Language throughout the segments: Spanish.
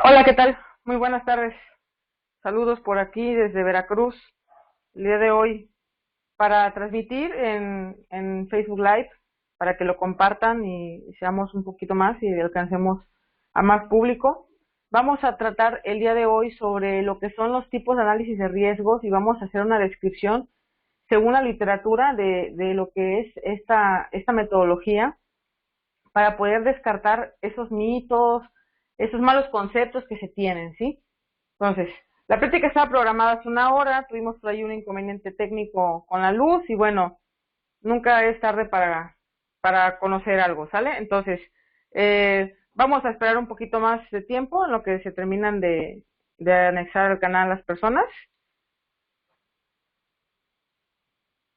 Hola, ¿qué tal? Muy buenas tardes. Saludos por aquí desde Veracruz. El día de hoy para transmitir en Facebook Live, para que lo compartan y seamos un poquito más y alcancemos a más público. Vamos a tratar el día de hoy sobre lo que son los tipos de análisis de riesgos y vamos a hacer una descripción según la literatura de lo que es esta metodología para poder descartar esos mitos, esos malos conceptos que se tienen, ¿sí? Entonces, la práctica estaba programada hace una hora, tuvimos por ahí un inconveniente técnico con la luz y bueno, nunca es tarde para conocer algo, ¿sale? Entonces, vamos a esperar un poquito más de tiempo en lo que se terminan de anexar al canal las personas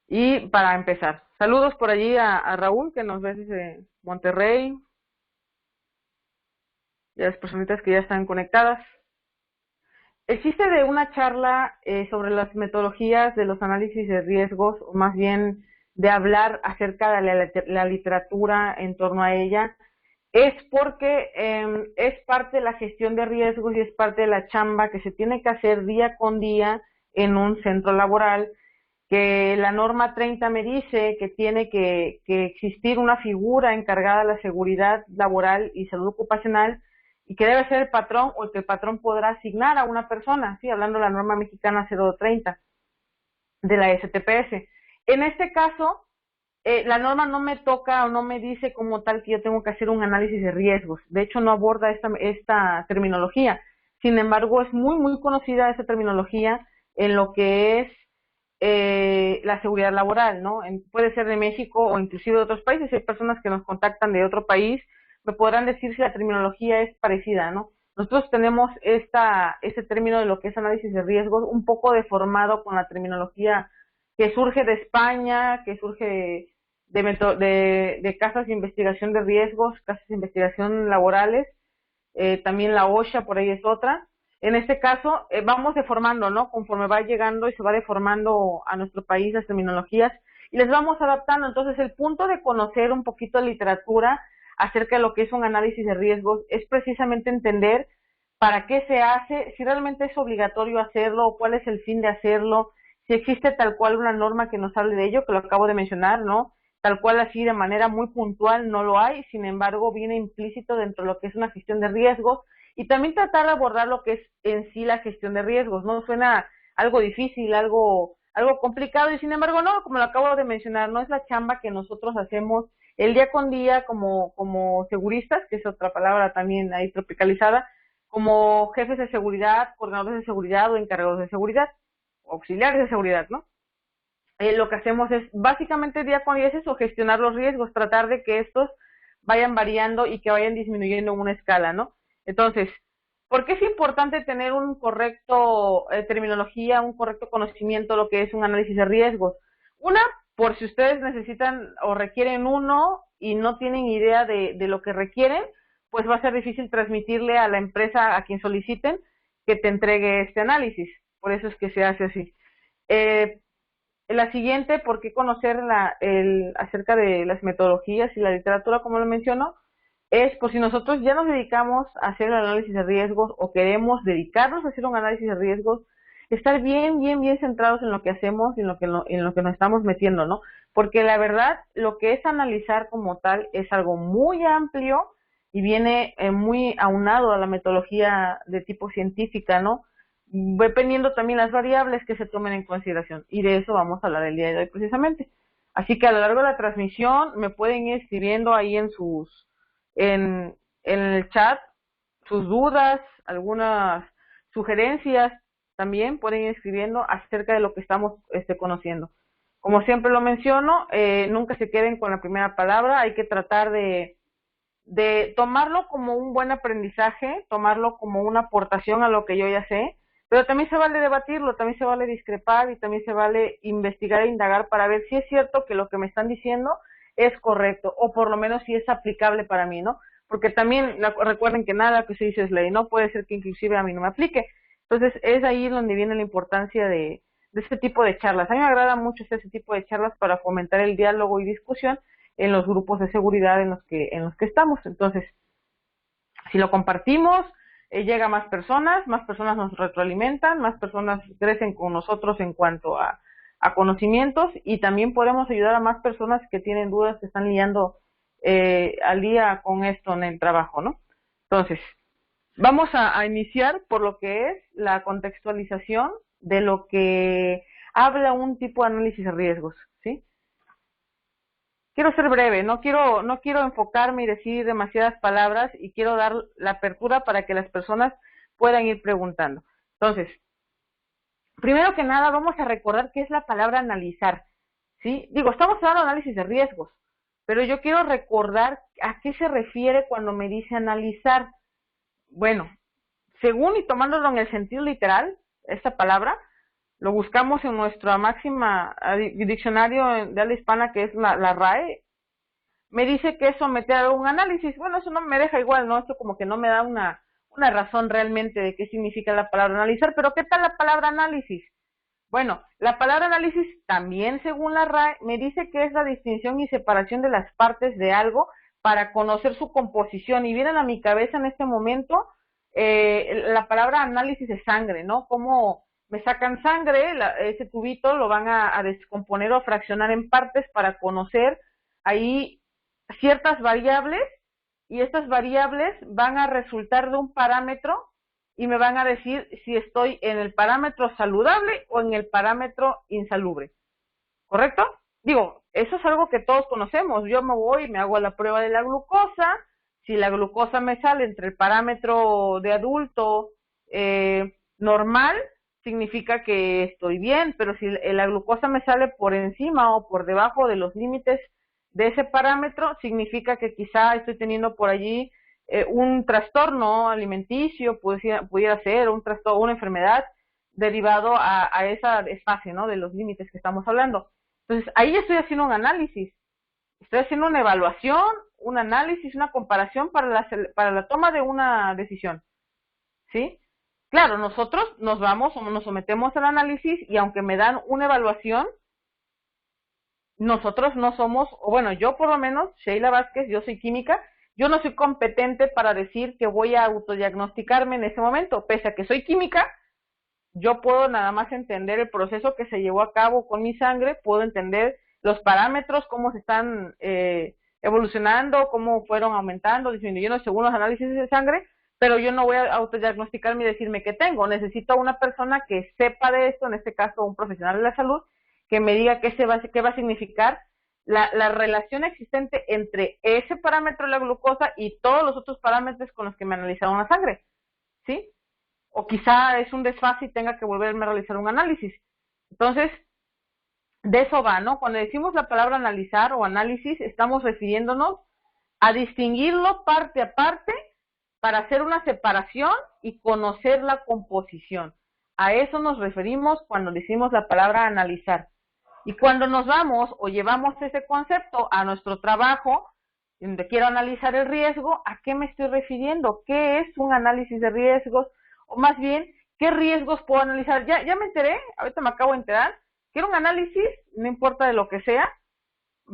y para empezar. Saludos por allí a Raúl que nos ve desde Monterrey y a las personitas que ya están conectadas. Existe de una charla sobre las metodologías de los análisis de riesgos, o más bien de hablar acerca de la literatura en torno a ella, es porque es parte de la gestión de riesgos y es parte de la chamba que se tiene que hacer día con día en un centro laboral, que la norma 30 me dice que tiene que existir una figura encargada de la seguridad laboral y salud ocupacional y que debe ser el patrón o el que el patrón podrá asignar a una persona, sí, hablando de la norma mexicana 030 de la STPS. En este caso, la norma no me toca o no me dice como tal que yo tengo que hacer un análisis de riesgos. De hecho, no aborda esta terminología. Sin embargo, es muy conocida esta terminología en lo que es la seguridad laboral, ¿no? Puede ser de México o inclusive de otros países. Si hay personas que nos contactan de otro país, me podrán decir si la terminología es parecida, ¿no? Nosotros tenemos este término de lo que es análisis de riesgos un poco deformado con la terminología que surge de España, que surge de casas de investigación de riesgos, casas de investigación laborales, también la OSHA por ahí es otra. En este caso, vamos deformando, ¿no? Conforme va llegando y se va deformando a nuestro país las terminologías y les vamos adaptando. Entonces, el punto de conocer un poquito de literatura acerca de lo que es un análisis de riesgos es precisamente entender para qué se hace, si realmente es obligatorio hacerlo, cuál es el fin de hacerlo, si existe tal cual una norma que nos hable de ello, que lo acabo de mencionar, ¿no? Tal cual así de manera muy puntual no lo hay, sin embargo viene implícito dentro de lo que es una gestión de riesgos y también tratar de abordar lo que es en sí la gestión de riesgos, ¿no? Suena algo difícil, algo complicado y sin embargo no, como lo acabo de mencionar, no es la chamba que nosotros hacemos el día con día como seguristas, que es otra palabra también ahí tropicalizada, como jefes de seguridad, coordinadores de seguridad o encargados de seguridad, auxiliares de seguridad, ¿no? Lo que hacemos es básicamente día con día es eso, gestionar los riesgos, tratar de que estos vayan variando y que vayan disminuyendo en una escala, ¿no? Entonces, ¿por qué es importante tener un correcto terminología, un correcto conocimiento de lo que es un análisis de riesgos? Una, por si ustedes necesitan o requieren uno y no tienen idea de lo que requieren, pues va a ser difícil transmitirle a la empresa a quien soliciten que te entregue este análisis. Por eso es que se hace así. Eh, la siguiente, ¿por qué conocer acerca de las metodologías y la literatura, como lo menciono? Es por si nosotros ya nos dedicamos a hacer el análisis de riesgos o queremos dedicarnos a hacer un análisis de riesgos, estar bien centrados en lo que hacemos y en lo que nos estamos metiendo, ¿no? Porque la verdad, lo que es analizar como tal es algo muy amplio y viene muy aunado a la metodología de tipo científica, ¿no? Dependiendo también las variables que se tomen en consideración. Y de eso vamos a hablar el día de hoy precisamente. Así que a lo largo de la transmisión me pueden ir escribiendo ahí en el chat sus dudas, algunas sugerencias también pueden ir escribiendo acerca de lo que estamos conociendo. Como siempre lo menciono, nunca se queden con la primera palabra, hay que tratar de tomarlo como un buen aprendizaje, tomarlo como una aportación a lo que yo ya sé, pero también se vale debatirlo, también se vale discrepar y también se vale investigar e indagar para ver si es cierto que lo que me están diciendo es correcto o por lo menos si es aplicable para mí, ¿no? Porque también recuerden que nada que se dice es ley, ¿no? Puede ser que inclusive a mí no me aplique. Entonces es ahí donde viene la importancia de este tipo de charlas. A mí me agrada mucho ese tipo de charlas para fomentar el diálogo y discusión en los grupos de seguridad en los que estamos. Entonces, si lo compartimos, llega a más personas nos retroalimentan, más personas crecen con nosotros en cuanto a conocimientos y también podemos ayudar a más personas que tienen dudas, que están liando al día con esto en el trabajo, ¿no? Entonces, vamos a iniciar por lo que es la contextualización de lo que habla un tipo de análisis de riesgos, ¿sí? Quiero ser breve, no quiero enfocarme y decir demasiadas palabras y quiero dar la apertura para que las personas puedan ir preguntando. Entonces, primero que nada vamos a recordar qué es la palabra analizar, ¿sí? Digo, estamos hablando de análisis de riesgos, pero yo quiero recordar a qué se refiere cuando me dice analizar. Bueno, según y tomándolo en el sentido literal, esta palabra, lo buscamos en nuestra máxima diccionario de habla hispana, que es la RAE, me dice que es someter a un análisis. Bueno, eso no me deja igual, ¿no? Esto como que no me da una razón realmente de qué significa la palabra analizar, pero ¿qué tal la palabra análisis? Bueno, la palabra análisis también, según la RAE, me dice que es la distinción y separación de las partes de algo para conocer su composición. Y vienen a mi cabeza en este momento la palabra análisis de sangre, ¿no? Cómo me sacan sangre, ese tubito lo van a descomponer o fraccionar en partes para conocer ahí ciertas variables y estas variables van a resultar de un parámetro y me van a decir si estoy en el parámetro saludable o en el parámetro insalubre, ¿correcto? Digo, eso es algo que todos conocemos. Yo me voy y me hago la prueba de la glucosa. Si la glucosa me sale entre el parámetro de adulto normal, significa que estoy bien, pero si la glucosa me sale por encima o por debajo de los límites de ese parámetro, significa que quizá estoy teniendo por allí un trastorno alimenticio, pudiera ser un trastorno, una enfermedad derivado a esa desfase, ¿no? De los límites que estamos hablando. Entonces, ahí estoy haciendo un análisis, estoy haciendo una evaluación, un análisis, una comparación para la toma de una decisión, ¿sí? Claro, nosotros nos vamos o nos sometemos al análisis y aunque me dan una evaluación, nosotros no somos, o bueno, yo por lo menos, Sheila Vázquez, yo soy química, yo no soy competente para decir que voy a autodiagnosticarme en ese momento, pese a que soy química, yo puedo nada más entender el proceso que se llevó a cabo con mi sangre, puedo entender los parámetros, cómo se están evolucionando, cómo fueron aumentando, disminuyendo según los análisis de sangre, pero yo no voy a autodiagnosticarme y decirme qué tengo. Necesito a una persona que sepa de esto, en este caso un profesional de la salud, que me diga qué va a significar la relación existente entre ese parámetro de la glucosa y todos los otros parámetros con los que me analizaron la sangre, ¿sí? O quizá es un desfase y tenga que volverme a realizar un análisis. Entonces, de eso va, ¿no? Cuando decimos la palabra analizar o análisis, estamos refiriéndonos a distinguirlo parte a parte para hacer una separación y conocer la composición. A eso nos referimos cuando decimos la palabra analizar. Y cuando nos vamos o llevamos ese concepto a nuestro trabajo, donde quiero analizar el riesgo, ¿a qué me estoy refiriendo? ¿Qué es un análisis de riesgos? O más bien, ¿qué riesgos puedo analizar? Ya me enteré, ahorita me acabo de enterar, que un análisis, no importa de lo que sea,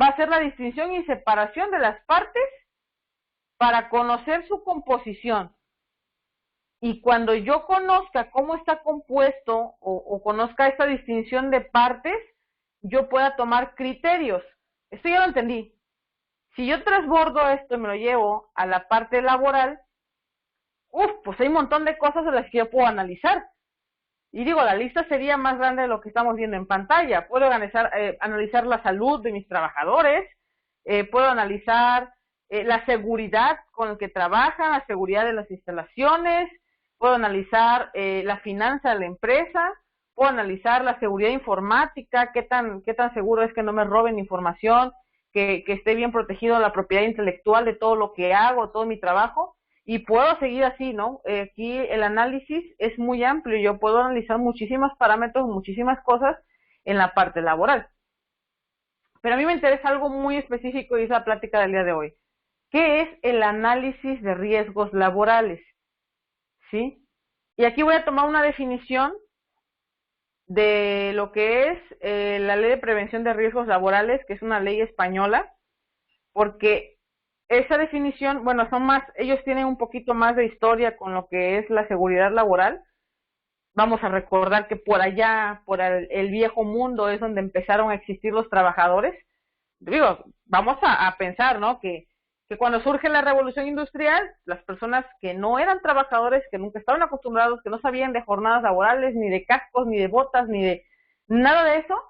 va a ser la distinción y separación de las partes para conocer su composición. Y cuando yo conozca cómo está compuesto o conozca esta distinción de partes, yo pueda tomar criterios. Esto ya lo entendí. Si yo transbordo esto y me lo llevo a la parte laboral, pues hay un montón de cosas de las que yo puedo analizar. Y digo, la lista sería más grande de lo que estamos viendo en pantalla. Puedo analizar la salud de mis trabajadores, puedo analizar la seguridad con la que trabajan, la seguridad de las instalaciones, puedo analizar la finanza de la empresa, puedo analizar la seguridad informática, qué tan seguro es que no me roben información, que esté bien protegido la propiedad intelectual de todo lo que hago, todo mi trabajo. Y puedo seguir así, ¿no? Aquí el análisis es muy amplio. Yo puedo analizar muchísimos parámetros, muchísimas cosas en la parte laboral. Pero a mí me interesa algo muy específico y es la plática del día de hoy. ¿Qué es el análisis de riesgos laborales? ¿Sí? Y aquí voy a tomar una definición de lo que es la Ley de Prevención de Riesgos Laborales, que es una ley española, porque esa definición, bueno, ellos tienen un poquito más de historia con lo que es la seguridad laboral. Vamos a recordar que por allá, por el viejo mundo, es donde empezaron a existir los trabajadores. Digo, vamos a pensar, ¿no? Que cuando surge la revolución industrial, las personas que no eran trabajadores, que nunca estaban acostumbrados, que no sabían de jornadas laborales, ni de cascos, ni de botas, ni de nada de eso,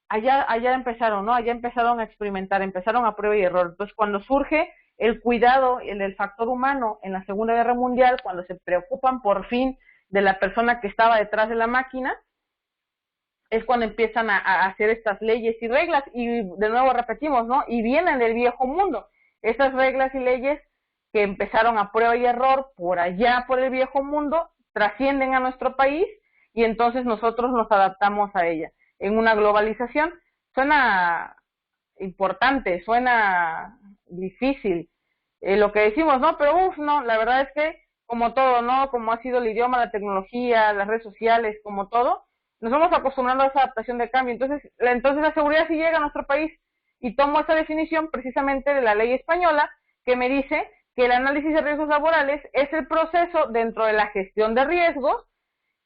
allá empezaron, ¿no? Allá empezaron a experimentar, empezaron a prueba y error. Entonces, cuando surge el cuidado, el factor humano en la Segunda Guerra Mundial, cuando se preocupan por fin de la persona que estaba detrás de la máquina, es cuando empiezan a hacer estas leyes y reglas, y de nuevo repetimos, ¿no? Y vienen del viejo mundo. Esas reglas y leyes que empezaron a prueba y error por allá, por el viejo mundo, trascienden a nuestro país y entonces nosotros nos adaptamos a ella. En una globalización suena importante, suena difícil lo que decimos, ¿no? Pero no, la verdad es que como todo, ¿no? Como ha sido el idioma, la tecnología, las redes sociales, como todo, nos vamos acostumbrando a esa adaptación de cambio. Entonces la seguridad sí llega a nuestro país y tomo esa definición precisamente de la ley española que me dice que el análisis de riesgos laborales es el proceso dentro de la gestión de riesgos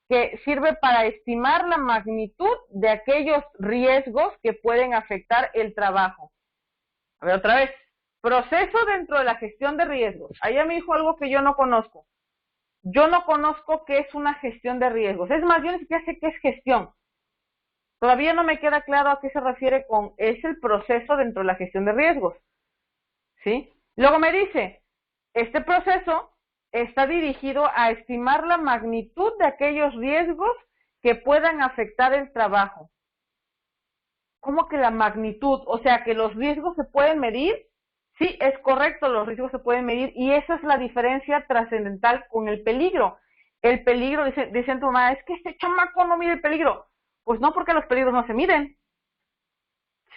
que sirve para estimar la magnitud de aquellos riesgos que pueden afectar el trabajo. A ver, otra vez. Proceso dentro de la gestión de riesgos. Allá me dijo algo que yo no conozco. Yo no conozco qué es una gestión de riesgos. Es más, yo ni siquiera sé qué es gestión. Todavía no me queda claro a qué se refiere con es el proceso dentro de la gestión de riesgos. ¿Sí? Luego me dice, este proceso está dirigido a estimar la magnitud de aquellos riesgos que puedan afectar el trabajo. ¿Cómo que la magnitud? O sea, que los riesgos se pueden medir. Sí, es correcto, los riesgos se pueden medir y esa es la diferencia trascendental con el peligro. El peligro, dicen tu mamá, es que este chamaco no mide el peligro. Pues no, porque los peligros no se miden.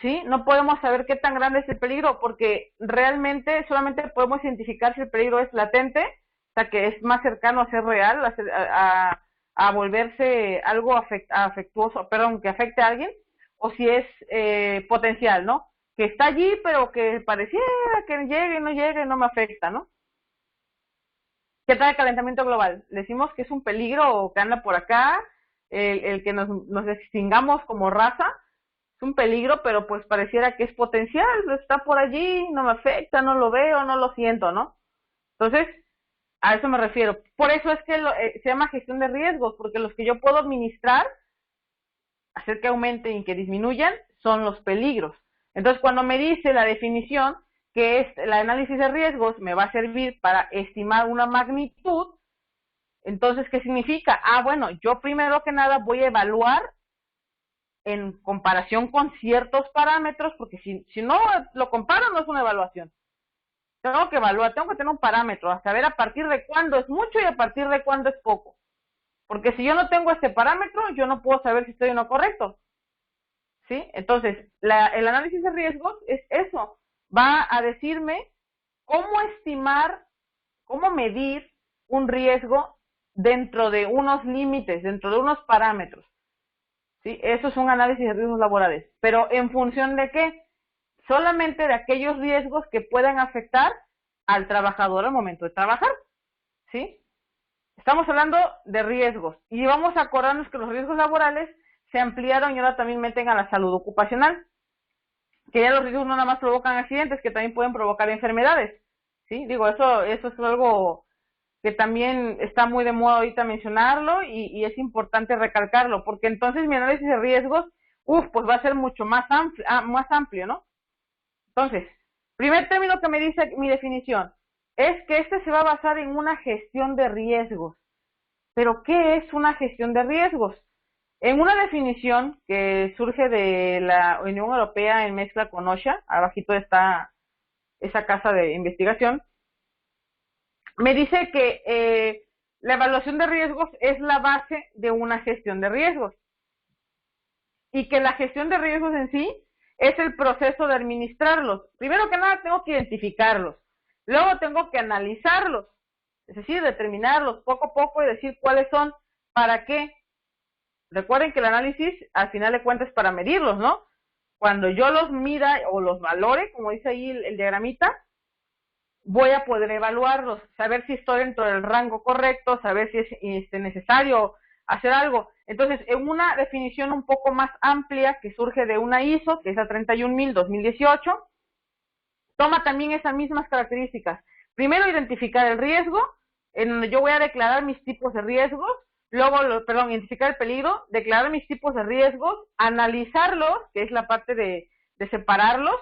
¿Sí? No podemos saber qué tan grande es el peligro porque realmente solamente podemos identificar si el peligro es latente, o sea, que es más cercano a ser real, a volverse algo afectuoso, perdón, que afecte a alguien, o si es potencial, ¿no? Que está allí, pero que pareciera que llegue y no me afecta, ¿no? ¿Qué tal el calentamiento global? Decimos que es un peligro que anda por acá, el que nos extingamos como raza, es un peligro, pero pues pareciera que es potencial, está por allí, no me afecta, no lo veo, no lo siento, ¿no? Entonces, a eso me refiero. Por eso es que se llama gestión de riesgos, porque los que yo puedo administrar, hacer que aumenten y que disminuyan, son los peligros. Entonces, cuando me dice la definición, que es el análisis de riesgos, me va a servir para estimar una magnitud, entonces, ¿qué significa? Bueno, yo primero que nada voy a evaluar en comparación con ciertos parámetros, porque si no lo comparo no es una evaluación. Tengo que evaluar, tengo que tener un parámetro, a saber a partir de cuándo es mucho y a partir de cuándo es poco. Porque si yo no tengo este parámetro, yo no puedo saber si estoy o no correcto. ¿Sí? Entonces, el análisis de riesgos es eso. Va a decirme cómo estimar, cómo medir un riesgo dentro de unos límites, dentro de unos parámetros. ¿Sí? Eso es un análisis de riesgos laborales. Pero ¿en función de qué? Solamente de aquellos riesgos que puedan afectar al trabajador al momento de trabajar. ¿Sí? Estamos hablando de riesgos. Y vamos a acordarnos que los riesgos laborales se ampliaron y ahora también meten a la salud ocupacional. Que ya los riesgos no nada más provocan accidentes, que también pueden provocar enfermedades. ¿Sí? Digo, eso es algo que también está muy de moda ahorita mencionarlo y es importante recalcarlo, porque entonces mi análisis de riesgos, pues va a ser mucho más amplio, ¿no? Entonces, primer término que me dice mi definición, es que este se va a basar en una gestión de riesgos. ¿Pero qué es una gestión de riesgos? En una definición que surge de la Unión Europea en mezcla con OSHA, abajito está esa casa de investigación, me dice que la evaluación de riesgos es la base de una gestión de riesgos y que la gestión de riesgos en sí es el proceso de administrarlos. Primero que nada tengo que identificarlos, luego tengo que analizarlos, es decir, determinarlos poco a poco y decir cuáles son, para qué. Recuerden que el análisis al final de cuentas es para medirlos, ¿no? Cuando yo los mida o los valore, como dice ahí el diagramita, voy a poder evaluarlos, saber si estoy dentro del rango correcto, saber si es necesario hacer algo. Entonces, en una definición un poco más amplia que surge de una ISO, que es la 31000-2018, toma también esas mismas características. Primero, identificar el riesgo, en donde yo voy a declarar mis tipos de riesgos, luego, identificar el peligro, declarar mis tipos de riesgos, analizarlos, que es la parte de separarlos,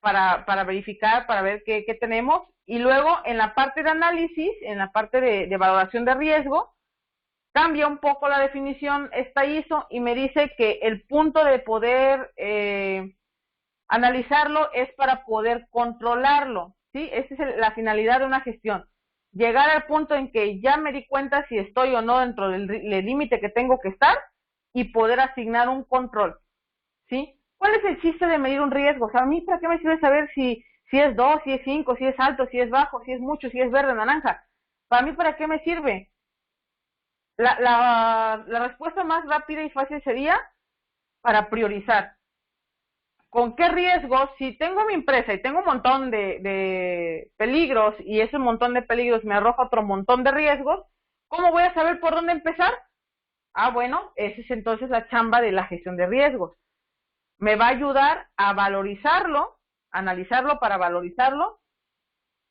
para verificar, para ver qué tenemos, y luego en la parte de análisis, en la parte de valoración de riesgo, cambia un poco la definición esta ISO y me dice que el punto de poder analizarlo es para poder controlarlo, ¿sí? Esa es la finalidad de una gestión. Llegar al punto en que ya me di cuenta si estoy o no dentro del límite que tengo que estar y poder asignar un control, ¿sí? ¿Cuál es el chiste de medir un riesgo? O sea, ¿a mí para qué me sirve saber si es 2, si es 5, si es alto, si es bajo, si es mucho, si es verde, naranja? Para mí, ¿para qué me sirve? La respuesta más rápida y fácil sería para priorizar. ¿Con qué riesgos? Si tengo mi empresa y tengo un montón de peligros y ese montón de peligros me arroja otro montón de riesgos, ¿cómo voy a saber por dónde empezar? Ah, bueno, esa es entonces la chamba de la gestión de riesgos. Me va a ayudar a valorizarlo, analizarlo para valorizarlo,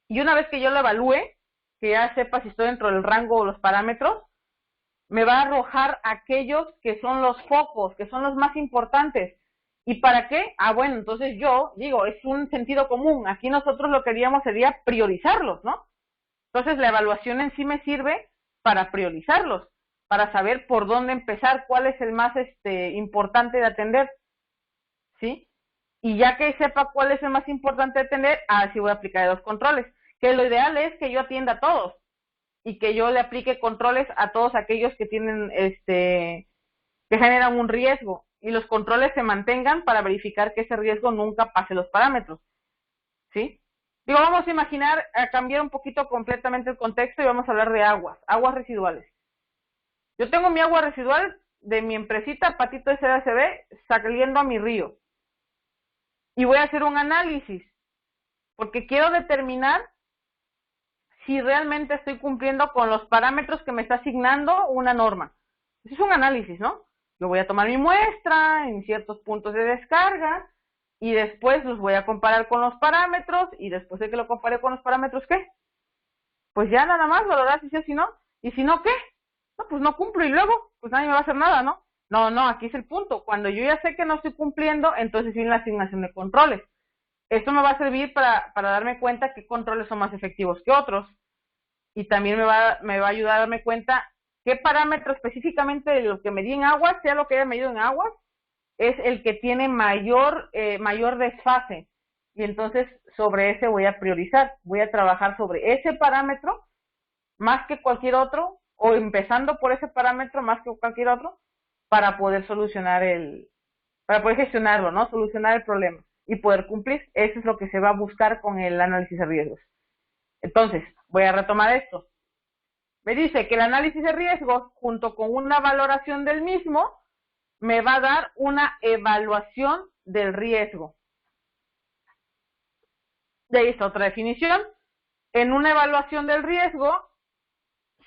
y una vez que yo lo evalúe, que ya sepa si estoy dentro del rango o los parámetros, me va a arrojar aquellos que son los focos, que son los más importantes. ¿Y para qué? Ah, bueno, entonces yo digo, es un sentido común. Aquí nosotros lo que haríamos sería priorizarlos, ¿no? Entonces la evaluación en sí me sirve para priorizarlos, para saber por dónde empezar, cuál es el más importante de atender, ¿sí? Y ya que sepa cuál es el más importante de atender, sí voy a aplicar los controles. Que lo ideal es que yo atienda a todos y que yo le aplique controles a todos aquellos que tienen, que generan un riesgo, y los controles se mantengan para verificar que ese riesgo nunca pase los parámetros, ¿sí? Digo, vamos a imaginar, a cambiar un poquito completamente el contexto y vamos a hablar de aguas residuales. Yo tengo mi agua residual de mi empresita Patito SDCB saliendo a mi río y voy a hacer un análisis porque quiero determinar si realmente estoy cumpliendo con los parámetros que me está asignando una norma. Eso es un análisis, ¿no? Yo voy a tomar mi muestra en ciertos puntos de descarga y después los voy a comparar con los parámetros, y después de que lo compare con los parámetros, ¿qué? Pues ya nada más valorar si sí o si no. ¿Y si no, qué? No, pues no cumplo y luego, pues nadie me va a hacer nada, ¿no? No, aquí es el punto. Cuando yo ya sé que no estoy cumpliendo, entonces viene la asignación de controles. Esto me va a servir para darme cuenta qué controles son más efectivos que otros. Y también me va a ayudar a darme cuenta qué parámetro específicamente de lo que medí en aguas, sea lo que haya medido en aguas, es el que tiene mayor desfase. Y entonces sobre ese voy a priorizar. Voy a trabajar sobre ese parámetro más que cualquier otro, o empezando por ese parámetro más que cualquier otro, para poder para poder gestionarlo, ¿no? Solucionar el problema y poder cumplir. Eso es lo que se va a buscar con el análisis de riesgos. Entonces, voy a retomar esto. Me dice que el análisis de riesgos, junto con una valoración del mismo, me va a dar una evaluación del riesgo. De ahí está otra definición. En una evaluación del riesgo,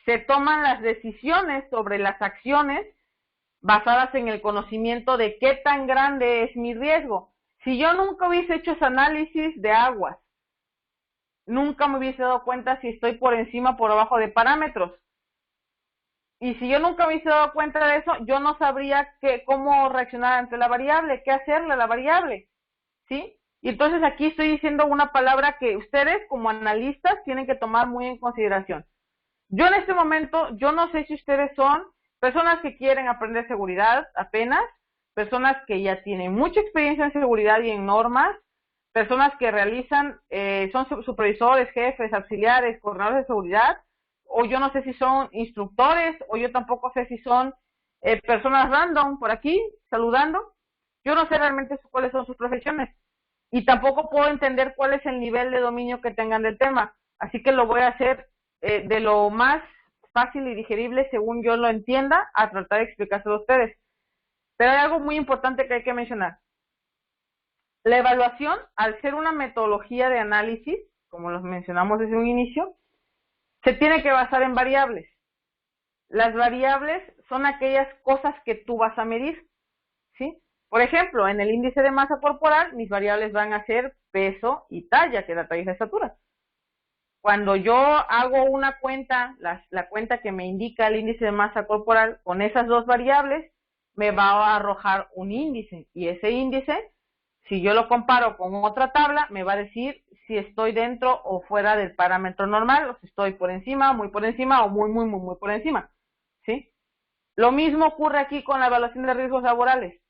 se toman las decisiones sobre las acciones basadas en el conocimiento de qué tan grande es mi riesgo. Si yo nunca hubiese hecho ese análisis de aguas, nunca me hubiese dado cuenta si estoy por encima o por abajo de parámetros. Y si yo nunca me hubiese dado cuenta de eso, yo no sabría cómo reaccionar ante la variable, qué hacerle a la variable, ¿sí? Y entonces aquí estoy diciendo una palabra que ustedes como analistas tienen que tomar muy en consideración. Yo en este momento, yo no sé si ustedes son personas que quieren aprender seguridad apenas, personas que ya tienen mucha experiencia en seguridad y en normas, personas que realizan, son supervisores, jefes, auxiliares, coordinadores de seguridad, o yo no sé si son instructores, o yo tampoco sé si son personas random por aquí, saludando. Yo no sé realmente cuáles son sus profesiones, y tampoco puedo entender cuál es el nivel de dominio que tengan del tema, así que lo voy a hacer de lo más fácil y digerible según yo lo entienda, a tratar de explicárselo a ustedes. Pero hay algo muy importante que hay que mencionar. La evaluación, al ser una metodología de análisis, como los mencionamos desde un inicio, se tiene que basar en variables. Las variables son aquellas cosas que tú vas a medir, ¿sí? Por ejemplo, en el índice de masa corporal, mis variables van a ser peso y talla, que es la talla y la estatura. Cuando yo hago una cuenta, la cuenta que me indica el índice de masa corporal, con esas dos variables, me va a arrojar un índice. Y ese índice, si yo lo comparo con otra tabla, me va a decir si estoy dentro o fuera del parámetro normal, o si estoy por encima o muy por encima, ¿sí? Lo mismo ocurre aquí con la evaluación de riesgos laborales.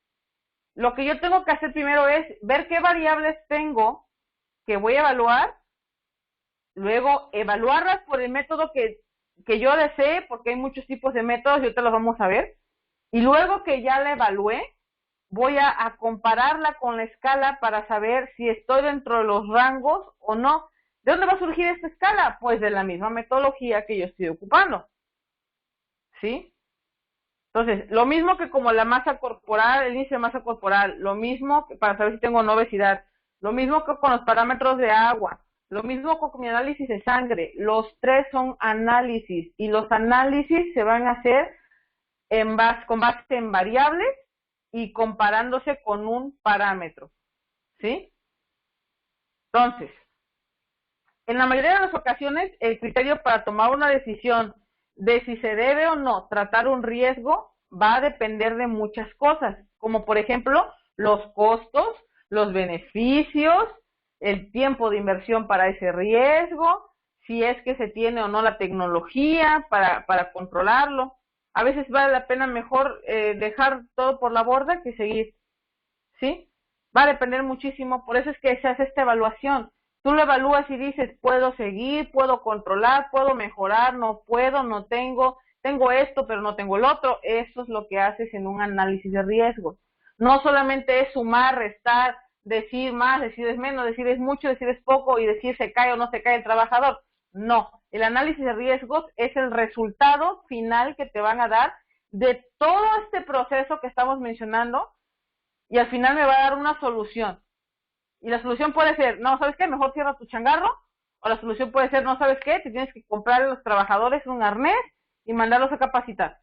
Lo que yo tengo que hacer primero es ver qué variables tengo que voy a evaluar, luego evaluarlas por el método que yo desee, porque hay muchos tipos de métodos y ahorita los vamos a ver, y luego que ya la evalué, voy a compararla con la escala para saber si estoy dentro de los rangos o no. ¿De dónde va a surgir esta escala? Pues de la misma metodología que yo estoy ocupando, ¿sí? Entonces, lo mismo que como la masa corporal, el índice de masa corporal, lo mismo para saber si tengo o no obesidad, lo mismo que con los parámetros de agua, lo mismo con mi análisis de sangre, los tres son análisis y los análisis se van a hacer con base en variables y comparándose con un parámetro, ¿sí? Entonces, en la mayoría de las ocasiones, el criterio para tomar una decisión de si se debe o no tratar un riesgo va a depender de muchas cosas, como por ejemplo, los costos, los beneficios, el tiempo de inversión para ese riesgo, si es que se tiene o no la tecnología para controlarlo. A veces vale la pena mejor dejar todo por la borda que seguir, ¿sí? Va a depender muchísimo, por eso es que se hace esta evaluación. Tú lo evalúas y dices, puedo seguir, puedo controlar, puedo mejorar, no puedo, no tengo esto, pero no tengo el otro. Eso es lo que haces en un análisis de riesgos. No solamente es sumar, restar, decir más, decir es menos, decir es mucho, decir es poco y decir se cae o no se cae el trabajador. No, el análisis de riesgos es el resultado final que te van a dar de todo este proceso que estamos mencionando y al final me va a dar una solución. Y la solución puede ser, no, ¿sabes qué? Mejor cierra tu changarro. O la solución puede ser, no, ¿sabes qué? Te tienes que comprar a los trabajadores un arnés y mandarlos a capacitar.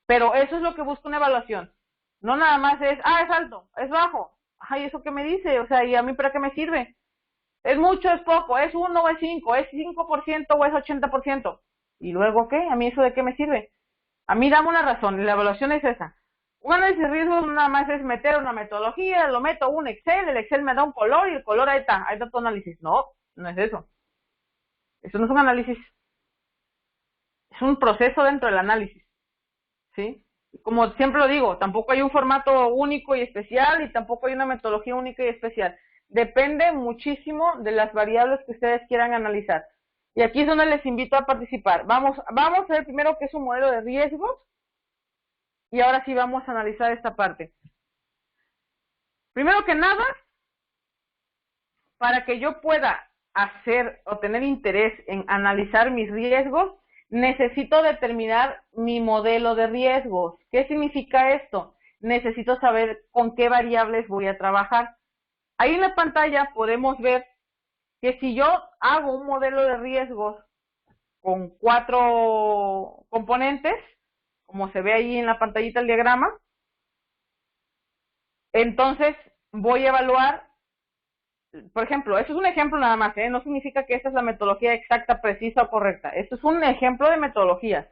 Pero eso es lo que busca una evaluación. No nada más es, es alto, es bajo. Ay, ¿eso qué me dice? O sea, ¿y a mí para qué me sirve? ¿Es mucho, es poco? ¿Es 1 o es 5? ¿Es 5% o es 80%? ¿Y luego qué? ¿A mí eso de qué me sirve? A mí dame una razón, y la evaluación es esa. Un análisis de riesgos nada más es meter una metodología, lo meto a un Excel, el Excel me da un color y el color ahí está tu análisis. No, no es eso. Eso no es un análisis, es un proceso dentro del análisis, ¿sí? Como siempre lo digo, tampoco hay un formato único y especial y tampoco hay una metodología única y especial. Depende muchísimo de las variables que ustedes quieran analizar. Y aquí es donde les invito a participar. Vamos a ver primero qué es un modelo de riesgos y ahora sí vamos a analizar esta parte. Primero que nada, para que yo pueda hacer o tener interés en analizar mis riesgos, necesito determinar mi modelo de riesgos. ¿Qué significa esto? Necesito saber con qué variables voy a trabajar. Ahí en la pantalla podemos ver que si yo hago un modelo de riesgos con 4 componentes, como se ve ahí en la pantallita el diagrama, entonces voy a evaluar, por ejemplo, esto es un ejemplo nada más, no significa que esta es la metodología exacta, precisa o correcta. Esto es un ejemplo de metodologías.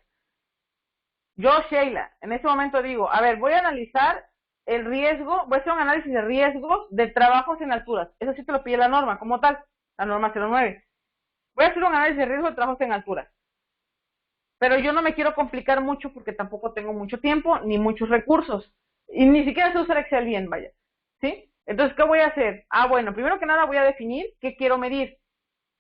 Yo, Sheila, en este momento digo, a ver, voy a analizar el riesgo, voy a hacer un análisis de riesgos de trabajos en alturas. Eso sí te lo pide la norma, como tal, la norma 09. Voy a hacer un análisis de riesgo de trabajos en alturas. Pero yo no me quiero complicar mucho porque tampoco tengo mucho tiempo ni muchos recursos. Y ni siquiera sé usar Excel bien, vaya. ¿Sí? Entonces, ¿qué voy a hacer? Bueno, primero que nada voy a definir qué quiero medir.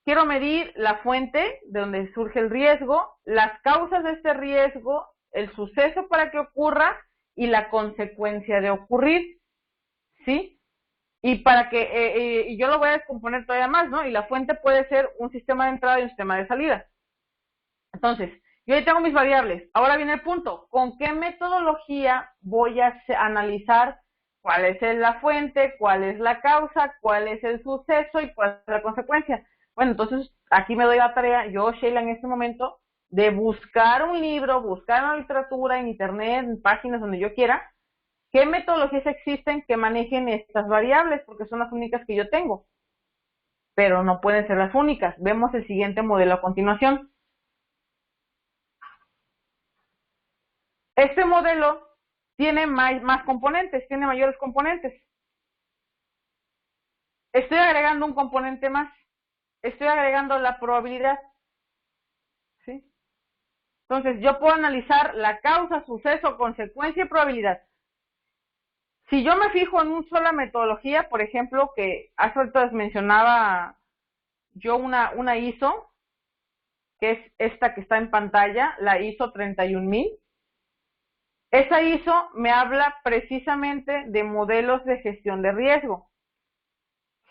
Quiero medir la fuente de donde surge el riesgo, las causas de este riesgo, el suceso para que ocurra y la consecuencia de ocurrir. ¿Sí? Y para que, y yo lo voy a descomponer todavía más, ¿no? Y la fuente puede ser un sistema de entrada y un sistema de salida. Entonces, yo ahí tengo mis variables. Ahora viene el punto. ¿Con qué metodología voy a analizar cuál es la fuente, cuál es la causa, cuál es el suceso y cuál es la consecuencia? Bueno, entonces aquí me doy la tarea, yo, Sheila, en este momento, de buscar un libro, buscar una literatura en internet, en páginas donde yo quiera, qué metodologías existen que manejen estas variables, porque son las únicas que yo tengo, pero no pueden ser las únicas. Vemos el siguiente modelo a continuación. Este modelo tiene más componentes, tiene mayores componentes. Estoy agregando un componente más. Estoy agregando la probabilidad. ¿Sí? Entonces, yo puedo analizar la causa, suceso, consecuencia y probabilidad. Si yo me fijo en una sola metodología, por ejemplo, que hace rato les mencionaba yo una ISO, que es esta que está en pantalla, la ISO 31000. Esa ISO me habla precisamente de modelos de gestión de riesgo.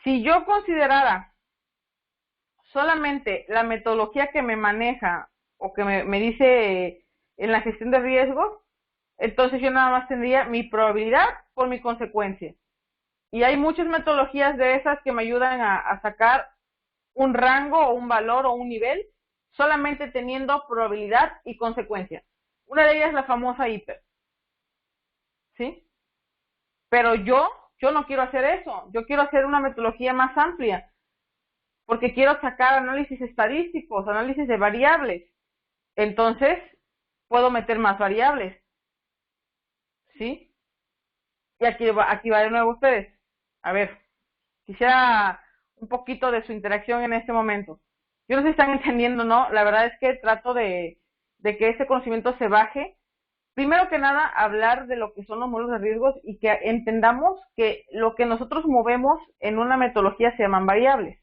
Si yo considerara solamente la metodología que me maneja o que me dice en la gestión de riesgos, entonces yo nada más tendría mi probabilidad por mi consecuencia. Y hay muchas metodologías de esas que me ayudan a sacar un rango o un valor o un nivel solamente teniendo probabilidad y consecuencia. Una de ellas es la famosa hiper. ¿Sí? Pero yo no quiero hacer eso. Yo quiero hacer una metodología más amplia porque quiero sacar análisis estadísticos, análisis de variables. Entonces, puedo meter más variables. ¿Sí? Y aquí va de nuevo ustedes. A ver, quisiera un poquito de su interacción en este momento. Yo no sé si están entendiendo, ¿no? La verdad es que trato de que ese conocimiento se baje. Primero que nada, hablar de lo que son los modelos de riesgos y que entendamos que lo que nosotros movemos en una metodología se llaman variables.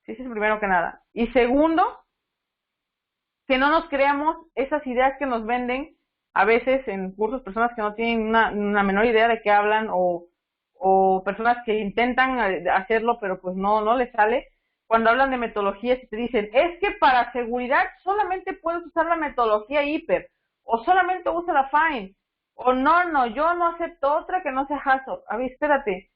Sí, eso es primero que nada. Y segundo, que no nos creamos esas ideas que nos venden a veces en cursos, personas que no tienen una menor idea de qué hablan o personas que intentan hacerlo pero pues no les sale. Cuando hablan de metodologías y te dicen, es que para seguridad solamente puedes usar la metodología hiper o solamente usa la FINE o no, yo no acepto otra que no sea HACCP. A ver, espérate,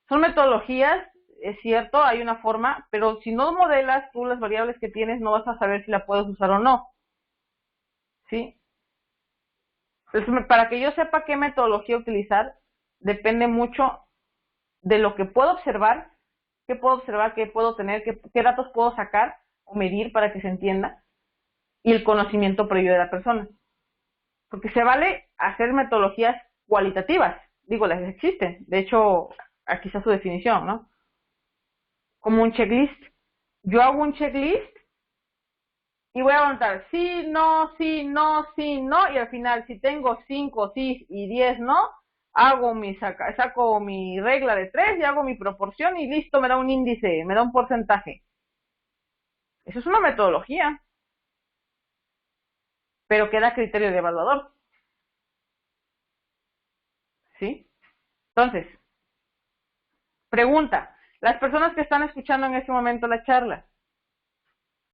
son metodologías, es cierto, hay una forma, pero si no modelas tú las variables que tienes, no vas a saber si la puedes usar o no. ¿Sí? Entonces, para que yo sepa qué metodología utilizar, depende mucho de lo que puedo observar, qué puedo tener, qué datos puedo sacar o medir para que se entienda, y el conocimiento previo de la persona. Porque se vale hacer metodologías cualitativas, digo, las existen, de hecho, aquí está su definición, ¿no? Como un checklist. Yo hago un checklist y voy a aguantar sí, no, sí, no, sí, no, y al final si tengo 5 sí y 10 no, saco mi regla de 3 y hago mi proporción y listo, me da un índice, me da un porcentaje. Eso es una metodología, pero queda a criterio de evaluador. ¿Sí? Entonces, pregunta, las personas que están escuchando en este momento la charla,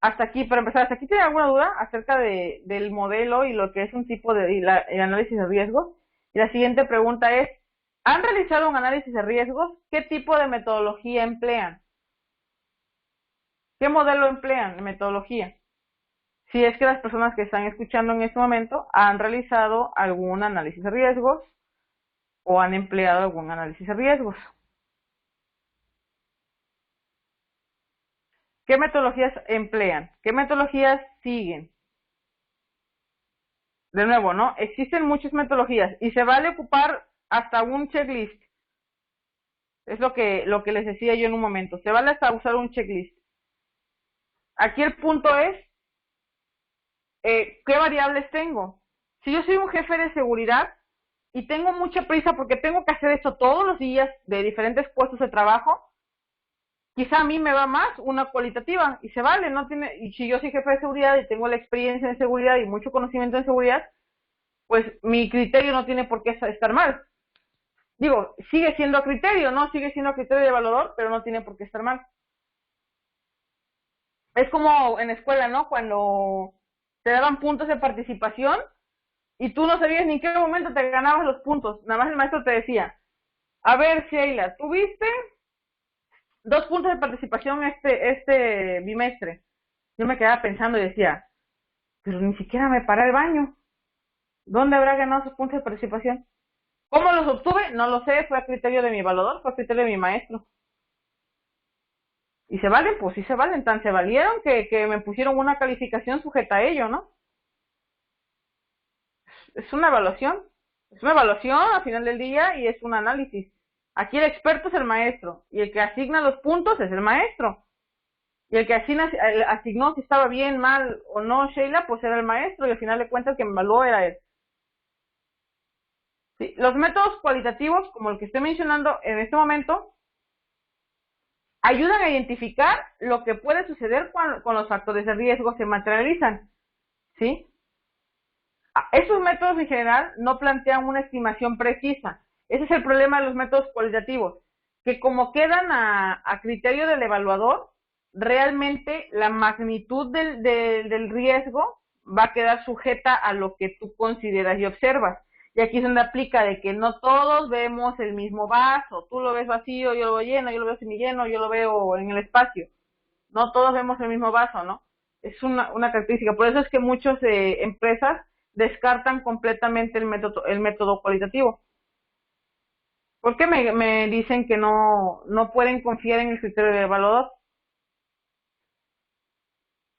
hasta aquí, para empezar, ¿hasta aquí tienen alguna duda acerca del modelo y lo que es un tipo de el análisis de riesgos? Y la siguiente pregunta es, ¿han realizado un análisis de riesgos? ¿Qué tipo de metodología emplean? ¿Qué modelo emplean de metodología? Si es que las personas que están escuchando en este momento han realizado algún análisis de riesgos o han empleado algún análisis de riesgos. ¿Qué metodologías emplean? ¿Qué metodologías siguen? De nuevo, ¿no? Existen muchas metodologías y se vale ocupar hasta un checklist. Es lo que les decía yo en un momento. Se vale hasta usar un checklist. Aquí el punto es, ¿qué variables tengo? Si yo soy un jefe de seguridad y tengo mucha prisa porque tengo que hacer esto todos los días de diferentes puestos de trabajo, quizá a mí me va más una cualitativa y se vale, no tiene, y si yo soy jefe de seguridad y tengo la experiencia en seguridad y mucho conocimiento en seguridad, pues mi criterio no tiene por qué estar mal. Digo, sigue siendo a criterio, ¿no? Sigue siendo a criterio de evaluador, pero no tiene por qué estar mal. Es como en escuela, ¿no? Cuando te daban puntos de participación y tú no sabías ni en qué momento te ganabas los puntos. Nada más el maestro te decía, a ver, Sheila, tuviste 2 puntos de participación este bimestre. Yo me quedaba pensando y decía, pero ni siquiera me paré al baño. ¿Dónde habrá ganado esos puntos de participación? ¿Cómo los obtuve? No lo sé, fue a criterio de mi evaluador, fue a criterio de mi maestro. ¿Y se valen? Pues sí se valen, tan se valieron que me pusieron una calificación sujeta a ello, ¿no? Es una evaluación, es una evaluación al final del día y es un análisis. Aquí el experto es el maestro y el que asigna los puntos es el maestro. Y el que asignó si estaba bien, mal o no Sheila, pues era el maestro y al final de cuentas el que me evaluó era él. Sí, los métodos cualitativos, como el que estoy mencionando en este momento, ayudan a identificar lo que puede suceder cuando los factores de riesgo se materializan. ¿Sí? Esos métodos en general no plantean una estimación precisa. Ese es el problema de los métodos cualitativos, que como quedan a criterio del evaluador, realmente la magnitud del riesgo va a quedar sujeta a lo que tú consideras y observas. Y aquí es donde aplica de que no todos vemos el mismo vaso. Tú lo ves vacío, yo lo veo lleno, yo lo veo semilleno, yo lo veo en el espacio. No todos vemos el mismo vaso, ¿no? Es una característica. Por eso es que muchas empresas descartan completamente el método cualitativo. ¿Por qué me dicen que no pueden confiar en el criterio del evaluador?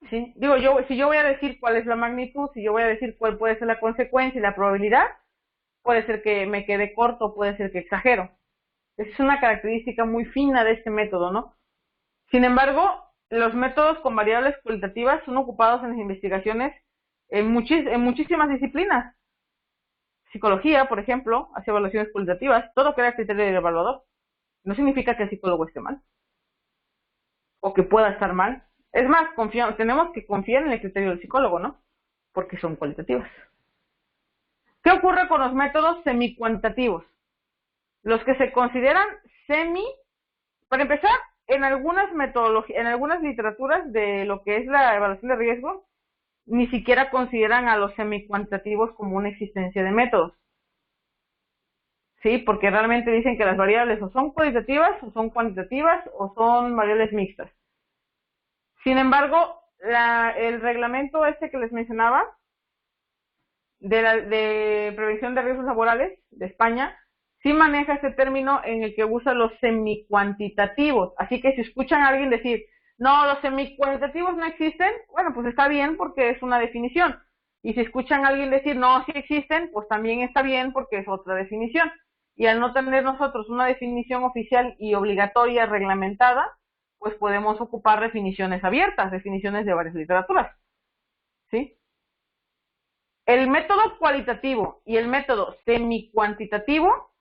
¿Sí? Digo, si yo voy a decir cuál es la magnitud, si yo voy a decir cuál puede ser la consecuencia y la probabilidad, puede ser que me quede corto, puede ser que exagero. Esa es una característica muy fina de este método, ¿no? Sin embargo, los métodos con variables cualitativas son ocupados en las investigaciones en muchísimas disciplinas. Psicología, por ejemplo, hace evaluaciones cualitativas, todo queda a criterio del evaluador. No significa que el psicólogo esté mal o que pueda estar mal. Es más, tenemos que confiar en el criterio del psicólogo, ¿no? Porque son cualitativas. ¿Qué ocurre con los métodos semicuantitativos? Los que se consideran para empezar, en algunas metodologías, en algunas literaturas de lo que es la evaluación de riesgo, ni siquiera consideran a los semicuantitativos como una existencia de métodos. Sí, porque realmente dicen que las variables o son cualitativas, o son cuantitativas, o son variables mixtas. Sin embargo, el reglamento este que les mencionaba, de prevención de riesgos laborales de España, sí maneja este término en el que usa los semicuantitativos. Así que si escuchan a alguien decir, no, los semicuantitativos no existen, bueno, pues está bien porque es una definición. Y si escuchan a alguien decir, no, sí existen, pues también está bien porque es otra definición. Y al no tener nosotros una definición oficial y obligatoria reglamentada, pues podemos ocupar definiciones abiertas, definiciones de varias literaturas. ¿Sí? El método cualitativo y el método semicuantitativo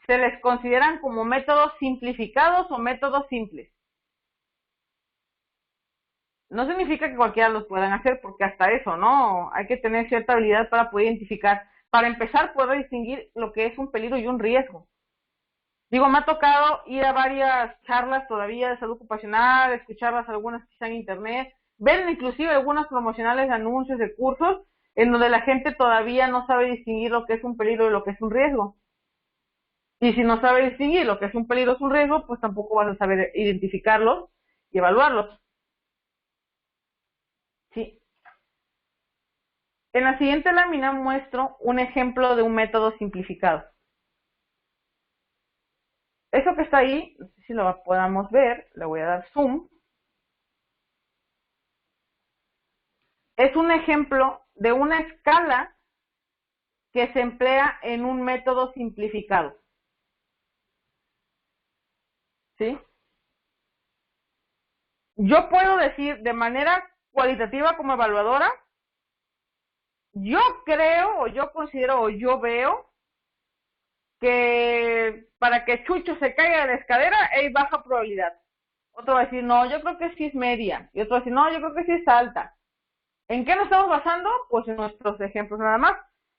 se les consideran como métodos simplificados o métodos simples. No significa que cualquiera los puedan hacer, porque hasta eso, ¿no? Hay que tener cierta habilidad para poder identificar. Para empezar, poder distinguir lo que es un peligro y un riesgo. Digo, me ha tocado ir a varias charlas todavía de salud ocupacional, escucharlas algunas quizá en internet, ver inclusive algunas promocionales de anuncios de cursos en donde la gente todavía no sabe distinguir lo que es un peligro y lo que es un riesgo. Y si no sabe distinguir lo que es un peligro y un riesgo, pues tampoco vas a saber identificarlos y evaluarlos. Sí. En la siguiente lámina muestro un ejemplo de un método simplificado. Eso que está ahí, no sé si lo podamos ver, le voy a dar zoom. Es un ejemplo de una escala que se emplea en un método simplificado. ¿Sí? Yo puedo decir de manera cualitativa como evaluadora, yo creo o yo considero o yo veo que para que Chucho se caiga de la escalera hay baja probabilidad. Otro va a decir, no, yo creo que sí es media. Y otro va a decir, no, yo creo que sí es alta. ¿En qué nos estamos basando? Pues en nuestros ejemplos nada más.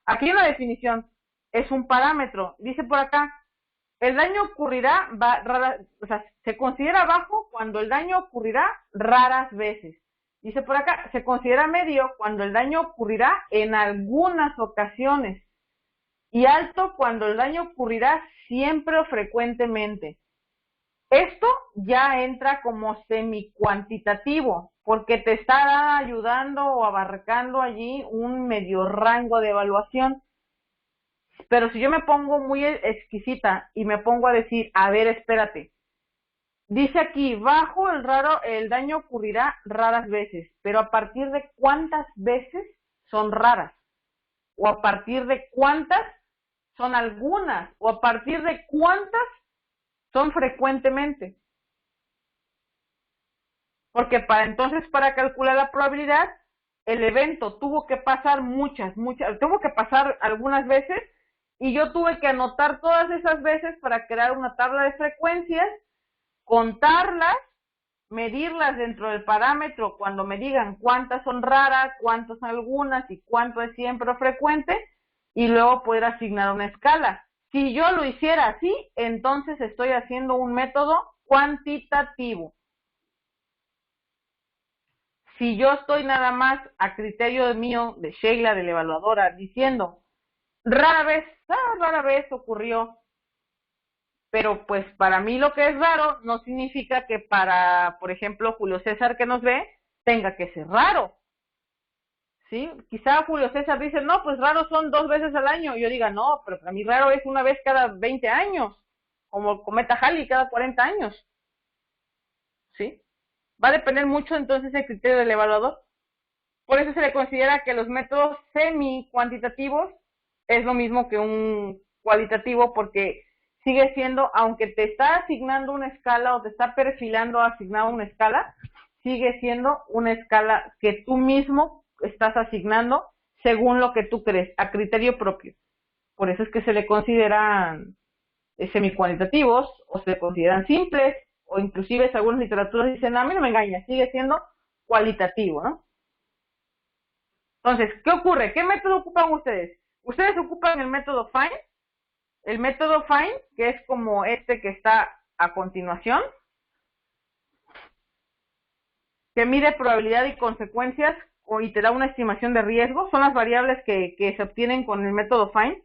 Aquí hay una definición. Es un parámetro. Dice por acá, el daño ocurrirá, se considera bajo cuando el daño ocurrirá raras veces. Dice por acá, se considera medio cuando el daño ocurrirá en algunas ocasiones. Y alto cuando el daño ocurrirá siempre o frecuentemente. Esto ya entra como semi-cuantitativo, porque te está ayudando o abarcando allí un medio rango de evaluación. Pero si yo me pongo muy exquisita y me pongo a decir, a ver, espérate, dice aquí, bajo el daño ocurrirá raras veces, pero a partir de cuántas veces son raras, o a partir de cuántas son algunas, o a partir de cuántas son frecuentemente. Porque para calcular la probabilidad, el evento tuvo que pasar tuvo que pasar algunas veces, y yo tuve que anotar todas esas veces para crear una tabla de frecuencias, contarlas, medirlas dentro del parámetro cuando me digan cuántas son raras, cuántas son algunas y cuánto es siempre frecuente, y luego poder asignar una escala. Si yo lo hiciera así, entonces estoy haciendo un método cuantitativo. Si yo estoy nada más a criterio mío, de Sheila, de la evaluadora, diciendo, rara vez ocurrió, pero pues para mí lo que es raro no significa que para, por ejemplo, Julio César que nos ve, tenga que ser raro, ¿sí? Quizá Julio César dice, no, pues raro son 2 veces al año, y yo diga, no, pero para mí raro es una vez cada 20 años, como el cometa Halley cada 40 años, ¿sí? Va a depender mucho entonces el criterio del evaluador. Por eso se le considera que los métodos semi-cuantitativos es lo mismo que un cualitativo, porque sigue siendo, aunque te está asignando una escala o te está perfilando asignado una escala, sigue siendo una escala que tú mismo estás asignando según lo que tú crees, a criterio propio. Por eso es que se le consideran semi-cuantitativos, o se consideran simples, o inclusive algunas literaturas dicen, a mí no me engaña, sigue siendo cualitativo, ¿no? Entonces, ¿qué ocurre? ¿Qué método ocupan ustedes? Ustedes ocupan el método FIND, que es como este que está a continuación, que mide probabilidad y consecuencias y te da una estimación de riesgo. Son las variables que se obtienen con el método FIND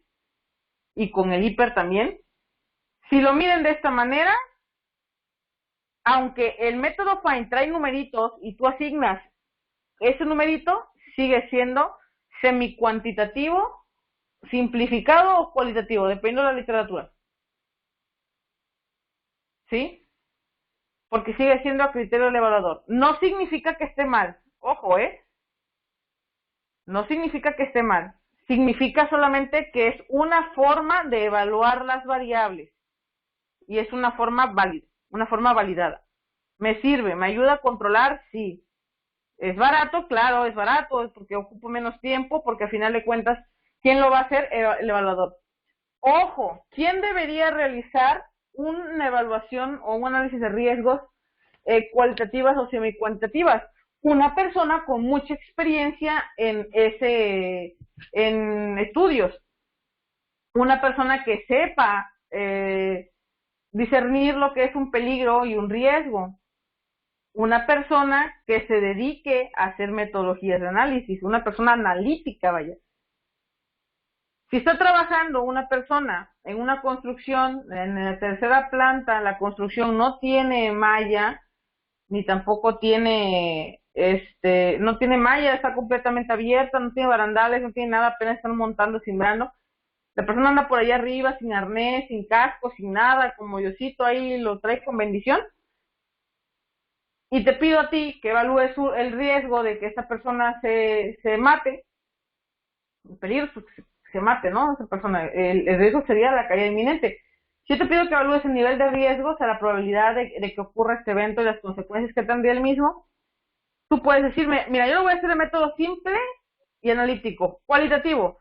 y con el IPER también. Si lo miden de esta manera, aunque el método FIND trae numeritos y tú asignas ese numerito, sigue siendo semi-cuantitativo, simplificado o cualitativo, dependiendo de la literatura. ¿Sí? Porque sigue siendo a criterio del evaluador. No significa que esté mal. Ojo, no significa que esté mal. Significa solamente que es una forma de evaluar las variables. Y es una forma válida, una forma validada. ¿Me sirve? ¿Me ayuda a controlar? Sí. ¿Es barato? Claro, es barato, es porque ocupo menos tiempo, porque al final de cuentas, ¿quién lo va a hacer? El evaluador. Ojo, ¿quién debería realizar una evaluación o un análisis de riesgos cualitativas o semi-cuantitativas? Una persona con mucha experiencia en estudios. Una persona que sepa discernir lo que es un peligro y un riesgo. Una persona que se dedique a hacer metodologías de análisis, una persona analítica, vaya. Si está trabajando una persona en una construcción, en la tercera planta, la construcción no tiene malla, ni tampoco tiene, no tiene malla, está completamente abierta, no tiene barandales, no tiene nada, apenas están montando, simbrando. La persona anda por allá arriba sin arnés, sin casco, sin nada, como Diosito ahí lo trae con bendición. Y te pido a ti que evalúes el riesgo de que esta persona se mate, el peligro se mate, ¿no? Esa persona, el riesgo sería la caída inminente. Si yo te pido que evalúes el nivel de riesgo, o sea, la probabilidad de que ocurra este evento y las consecuencias que tendría el mismo, tú puedes decirme, mira, yo lo voy a hacer de método simple y analítico, cualitativo.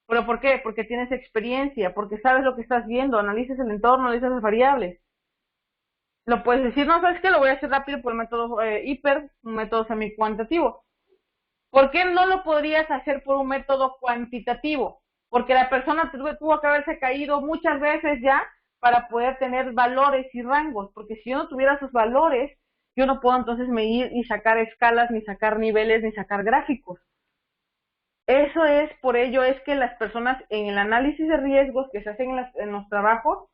¿Pero por qué? Porque tienes experiencia, porque sabes lo que estás viendo, analizas el entorno, analizas las variables. Lo puedes decir, no, ¿sabes qué? Lo voy a hacer rápido por el método hiper, un método semi-cuantitativo. ¿Por qué no lo podrías hacer por un método cuantitativo? Porque la persona tuvo que haberse caído muchas veces ya para poder tener valores y rangos, porque si yo no tuviera esos valores, yo no puedo entonces medir y sacar escalas, ni sacar niveles, ni sacar gráficos. Eso es, por ello es que las personas en el análisis de riesgos que se hacen en los trabajos,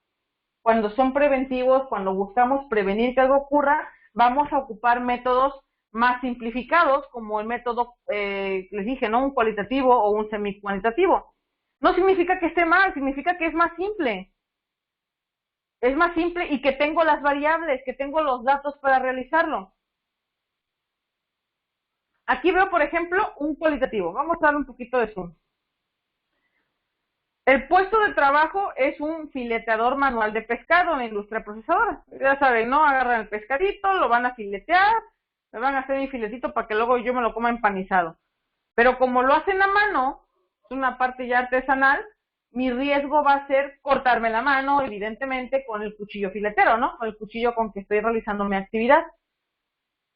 cuando son preventivos, cuando buscamos prevenir que algo ocurra, vamos a ocupar métodos más simplificados, como el método, les dije, ¿no? Un cualitativo o un semi-cuantitativo. No significa que esté mal, significa que es más simple. Es más simple y que tengo las variables, que tengo los datos para realizarlo. Aquí veo, por ejemplo, un cualitativo. Vamos a darle un poquito de zoom. El puesto de trabajo es un fileteador manual de pescado en la industria procesadora. Ya saben, ¿no? Agarran el pescadito, lo van a filetear, me van a hacer mi filetito para que luego yo me lo coma empanizado. Pero como lo hacen a mano, es una parte ya artesanal, mi riesgo va a ser cortarme la mano, evidentemente, con el cuchillo filetero, ¿no? Con el cuchillo con que estoy realizando mi actividad.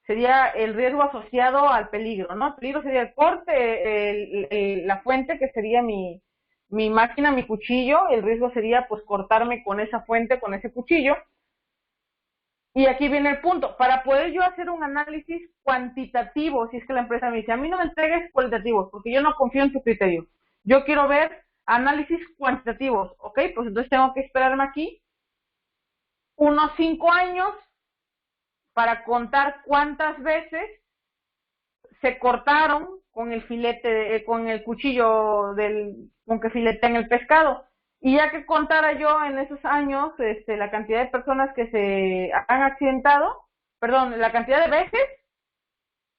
Sería el riesgo asociado al peligro, ¿no? El peligro sería el corte, la fuente, que sería mi máquina, mi cuchillo. El riesgo sería, pues, cortarme con esa fuente, con ese cuchillo. Y aquí viene el punto. Para poder yo hacer un análisis cuantitativo, si es que la empresa me dice, a mí no me entregues cualitativos, porque yo no confío en tu criterio. Yo quiero ver análisis cuantitativos, ¿ok? Pues entonces tengo que esperarme aquí unos 5 años para contar cuántas veces se cortaron con el filete, con el cuchillo con que filetean el pescado. Y ya que contara yo en esos años la cantidad de personas que se han accidentado, perdón, la cantidad de veces,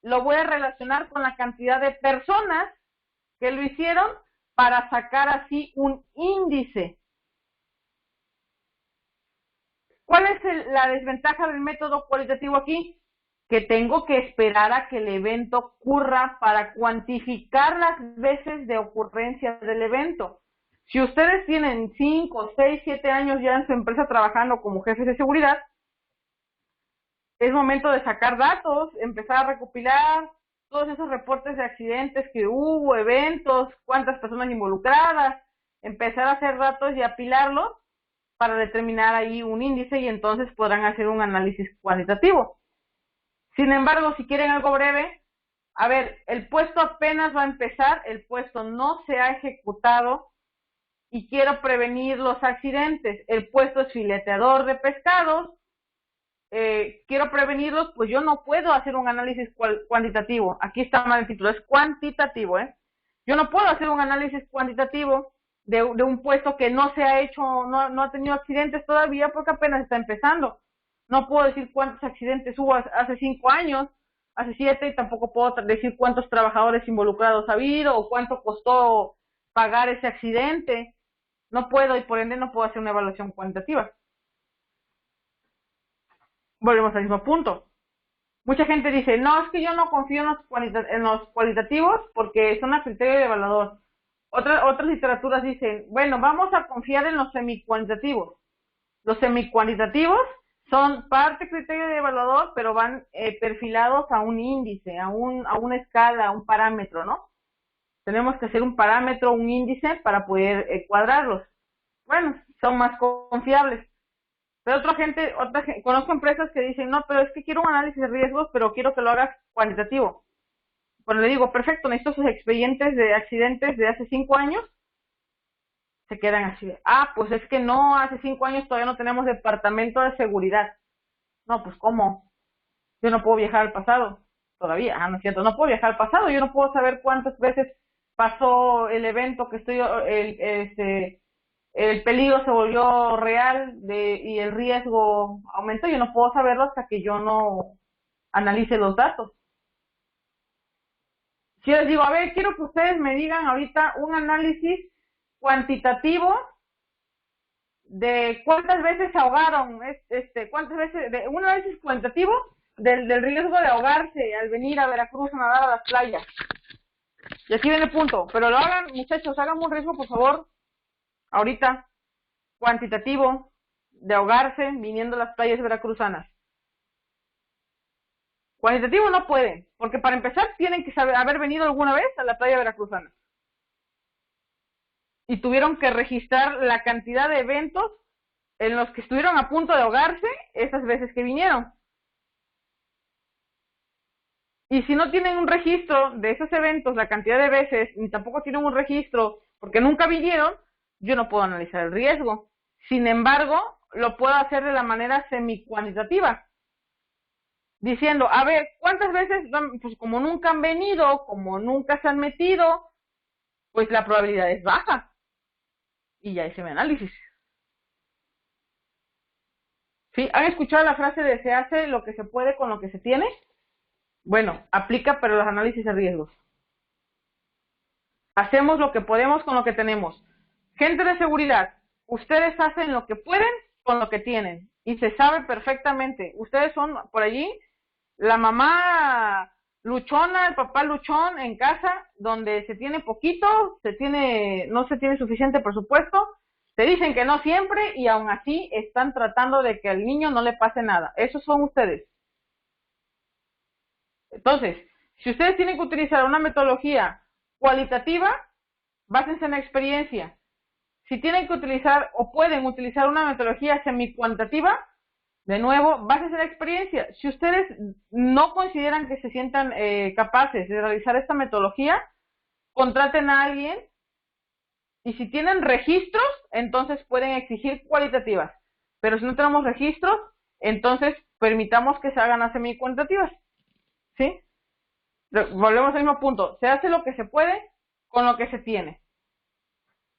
lo voy a relacionar con la cantidad de personas que lo hicieron para sacar así un índice. ¿Cuál es la desventaja del método cualitativo aquí? Que tengo que esperar a que el evento ocurra para cuantificar las veces de ocurrencia del evento. Si ustedes tienen 5, 6, 7 años ya en su empresa trabajando como jefes de seguridad, es momento de sacar datos, empezar a recopilar todos esos reportes de accidentes que hubo, eventos, cuántas personas involucradas, empezar a hacer datos y apilarlos para determinar ahí un índice y entonces podrán hacer un análisis cuantitativo. Sin embargo, si quieren algo breve, a ver, el puesto apenas va a empezar, el puesto no se ha ejecutado y quiero prevenir los accidentes. El puesto es fileteador de pescados, quiero prevenirlos, pues yo no puedo hacer un análisis cuantitativo. Aquí está mal el título, es cuantitativo, ¿eh? Yo no puedo hacer un análisis cuantitativo de un puesto que no se ha hecho, no ha tenido accidentes todavía porque apenas está empezando. No puedo decir cuántos accidentes hubo hace 5 años, hace 7, y tampoco puedo decir cuántos trabajadores involucrados ha habido o cuánto costó pagar ese accidente. No puedo y por ende no puedo hacer una evaluación cuantitativa. Volvemos al mismo punto. Mucha gente dice, no, es que yo no confío en los cualitativos porque son a criterio de evaluador. Otras literaturas dicen, bueno, vamos a confiar en los semicuantitativos. Los semicuantitativos son parte criterio de evaluador, pero van perfilados a un índice, a una escala, a un parámetro, ¿no? Tenemos que hacer un parámetro, un índice para poder cuadrarlos. Bueno, son más confiables. Pero conozco empresas que dicen, no, pero es que quiero un análisis de riesgos, pero quiero que lo hagas cuantitativo. Cuando le digo, perfecto, necesito sus expedientes de accidentes de hace 5 años, se quedan así. Pues es que no, hace 5 años todavía no tenemos departamento de seguridad. No, pues ¿cómo? Yo no puedo viajar al pasado todavía. No es cierto, no puedo viajar al pasado. Yo no puedo saber cuántas veces pasó el evento que el peligro se volvió real y el riesgo aumentó. Yo no puedo saberlo hasta que yo no analice los datos. Si yo les digo, a ver, quiero que ustedes me digan ahorita un análisis cuantitativo de cuántas veces se ahogaron, cuántas veces, de un análisis cuantitativo del riesgo de ahogarse al venir a Veracruz a nadar a las playas. Y aquí viene el punto, pero lo hagan, muchachos, hagan un riesgo, por favor, ahorita, cuantitativo, de ahogarse viniendo a las playas veracruzanas. Cuantitativo no pueden, porque para empezar tienen que haber venido alguna vez a la playa veracruzana. Y tuvieron que registrar la cantidad de eventos en los que estuvieron a punto de ahogarse esas veces que vinieron. Y si no tienen un registro de esos eventos, la cantidad de veces, ni tampoco tienen un registro porque nunca vinieron, yo no puedo analizar el riesgo. Sin embargo, lo puedo hacer de la manera semi-cuantitativa, diciendo, a ver, ¿cuántas veces, pues como nunca han venido, como nunca se han metido, pues la probabilidad es baja. Y ya hice mi análisis. ¿Sí? ¿Han escuchado la frase de se hace lo que se puede con lo que se tiene? Bueno, aplica para los análisis de riesgos. Hacemos lo que podemos con lo que tenemos. Gente de seguridad, ustedes hacen lo que pueden con lo que tienen. Y se sabe perfectamente. Ustedes son por allí la mamá luchona, el papá luchón en casa, donde se tiene poquito, no se tiene suficiente presupuesto, te dicen que no siempre y aún así están tratando de que al niño no le pase nada. Esos son ustedes. Entonces, si ustedes tienen que utilizar una metodología cualitativa, básense en la experiencia. Si tienen que utilizar o pueden utilizar una metodología semi-cuantitativa, de nuevo, básense en la experiencia. Si ustedes no consideran que se sientan capaces de realizar esta metodología, contraten a alguien y si tienen registros, entonces pueden exigir cualitativas. Pero si no tenemos registros, entonces permitamos que se hagan las semi-cuantitativas. ¿Sí? Volvemos al mismo punto. Se hace lo que se puede con lo que se tiene.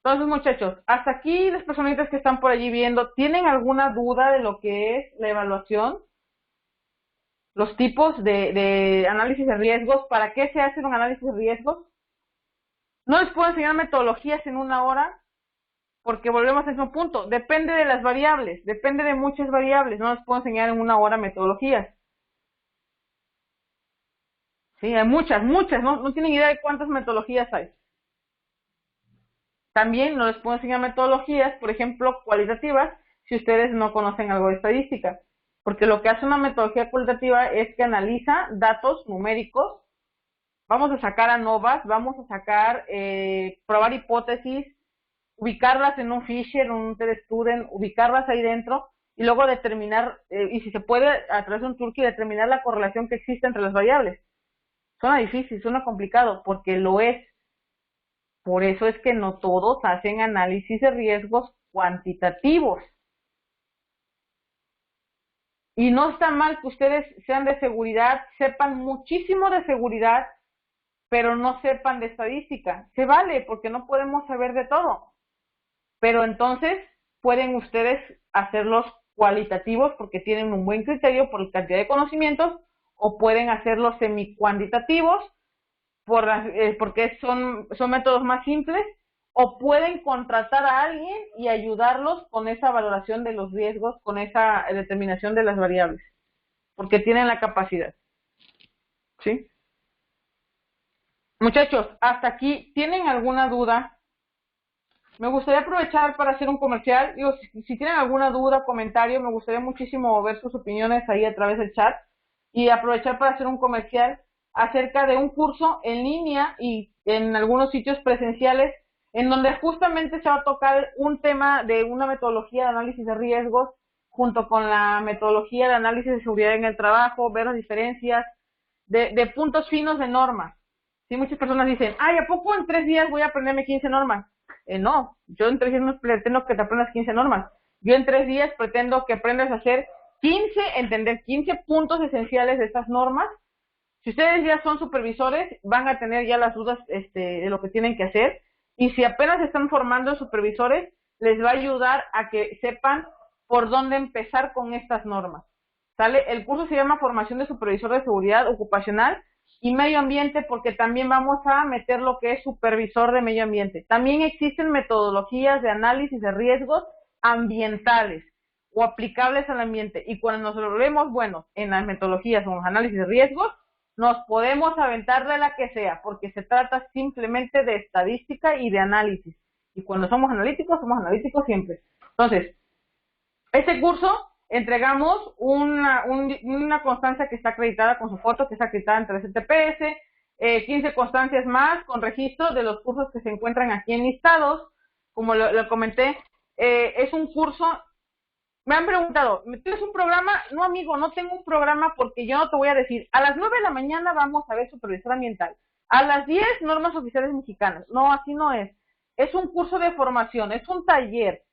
Entonces, muchachos, hasta aquí las personitas que están por allí viendo, ¿tienen alguna duda de lo que es la evaluación? Los tipos de análisis de riesgos, ¿para qué se hace un análisis de riesgos? No les puedo enseñar metodologías en una hora, porque volvemos al mismo punto. Depende de las variables, depende de muchas variables. No les puedo enseñar en una hora metodologías. Sí, hay muchas, no tienen idea de cuántas metodologías hay. También no les puedo enseñar metodologías, por ejemplo, cualitativas, si ustedes no conocen algo de estadística. Porque lo que hace una metodología cualitativa es que analiza datos numéricos. Vamos a sacar ANOVAs, vamos a sacar, probar hipótesis, ubicarlas en un Fisher, un TestStudent, ubicarlas ahí dentro y luego determinar, y si se puede, a través de un Turkey, determinar la correlación que existe entre las variables. Suena difícil, suena complicado, porque lo es. Por eso es que no todos hacen análisis de riesgos cuantitativos. Y no está mal que ustedes sean de seguridad, sepan muchísimo de seguridad, pero no sepan de estadística. Se vale, porque no podemos saber de todo. Pero entonces pueden ustedes hacerlos cualitativos porque tienen un buen criterio por la cantidad de conocimientos, o pueden hacerlos semi-cuantitativos porque son métodos más simples, o pueden contratar a alguien y ayudarlos con esa valoración de los riesgos, con esa determinación de las variables, porque tienen la capacidad. ¿Sí? Muchachos, hasta aquí, ¿tienen alguna duda? Me gustaría aprovechar para hacer un comercial. Digo, si tienen alguna duda o comentario, me gustaría muchísimo ver sus opiniones ahí a través del chat y aprovechar para hacer un comercial acerca de un curso en línea y en algunos sitios presenciales en donde justamente se va a tocar un tema de una metodología de análisis de riesgos junto con la metodología de análisis de seguridad en el trabajo, ver las diferencias de puntos finos de normas. Sí, muchas personas dicen, ay, ¿a poco en 3 días voy a aprenderme 15 normas? No, yo en 3 días no pretendo que te aprendas 15 normas. Yo en 3 días pretendo que aprendas a hacer entender 15 puntos esenciales de estas normas. Si ustedes ya son supervisores, van a tener ya las dudas de lo que tienen que hacer. Y si apenas están formando supervisores, les va a ayudar a que sepan por dónde empezar con estas normas. ¿Sale? El curso se llama Formación de Supervisor de Seguridad Ocupacional y Medio Ambiente, porque también vamos a meter lo que es supervisor de medio ambiente. También existen metodologías de análisis de riesgos ambientales o aplicables al ambiente. Y cuando nos volvemos buenos en las metodologías o en los análisis de riesgos, nos podemos aventar de la que sea, porque se trata simplemente de estadística y de análisis. Y cuando somos analíticos siempre. Entonces, este curso entregamos una constancia que está acreditada con su foto, que está acreditada en 3 TPS, 15 constancias más con registro de los cursos que se encuentran aquí enlistados. Como lo comenté, es un curso. Me han preguntado, ¿tienes un programa? No, amigo, no tengo un programa porque yo no te voy a decir, a las 9 de la mañana vamos a ver supervisor ambiental, a las 10 normas oficiales mexicanas. No, así no es. Es un curso de formación, es un taller.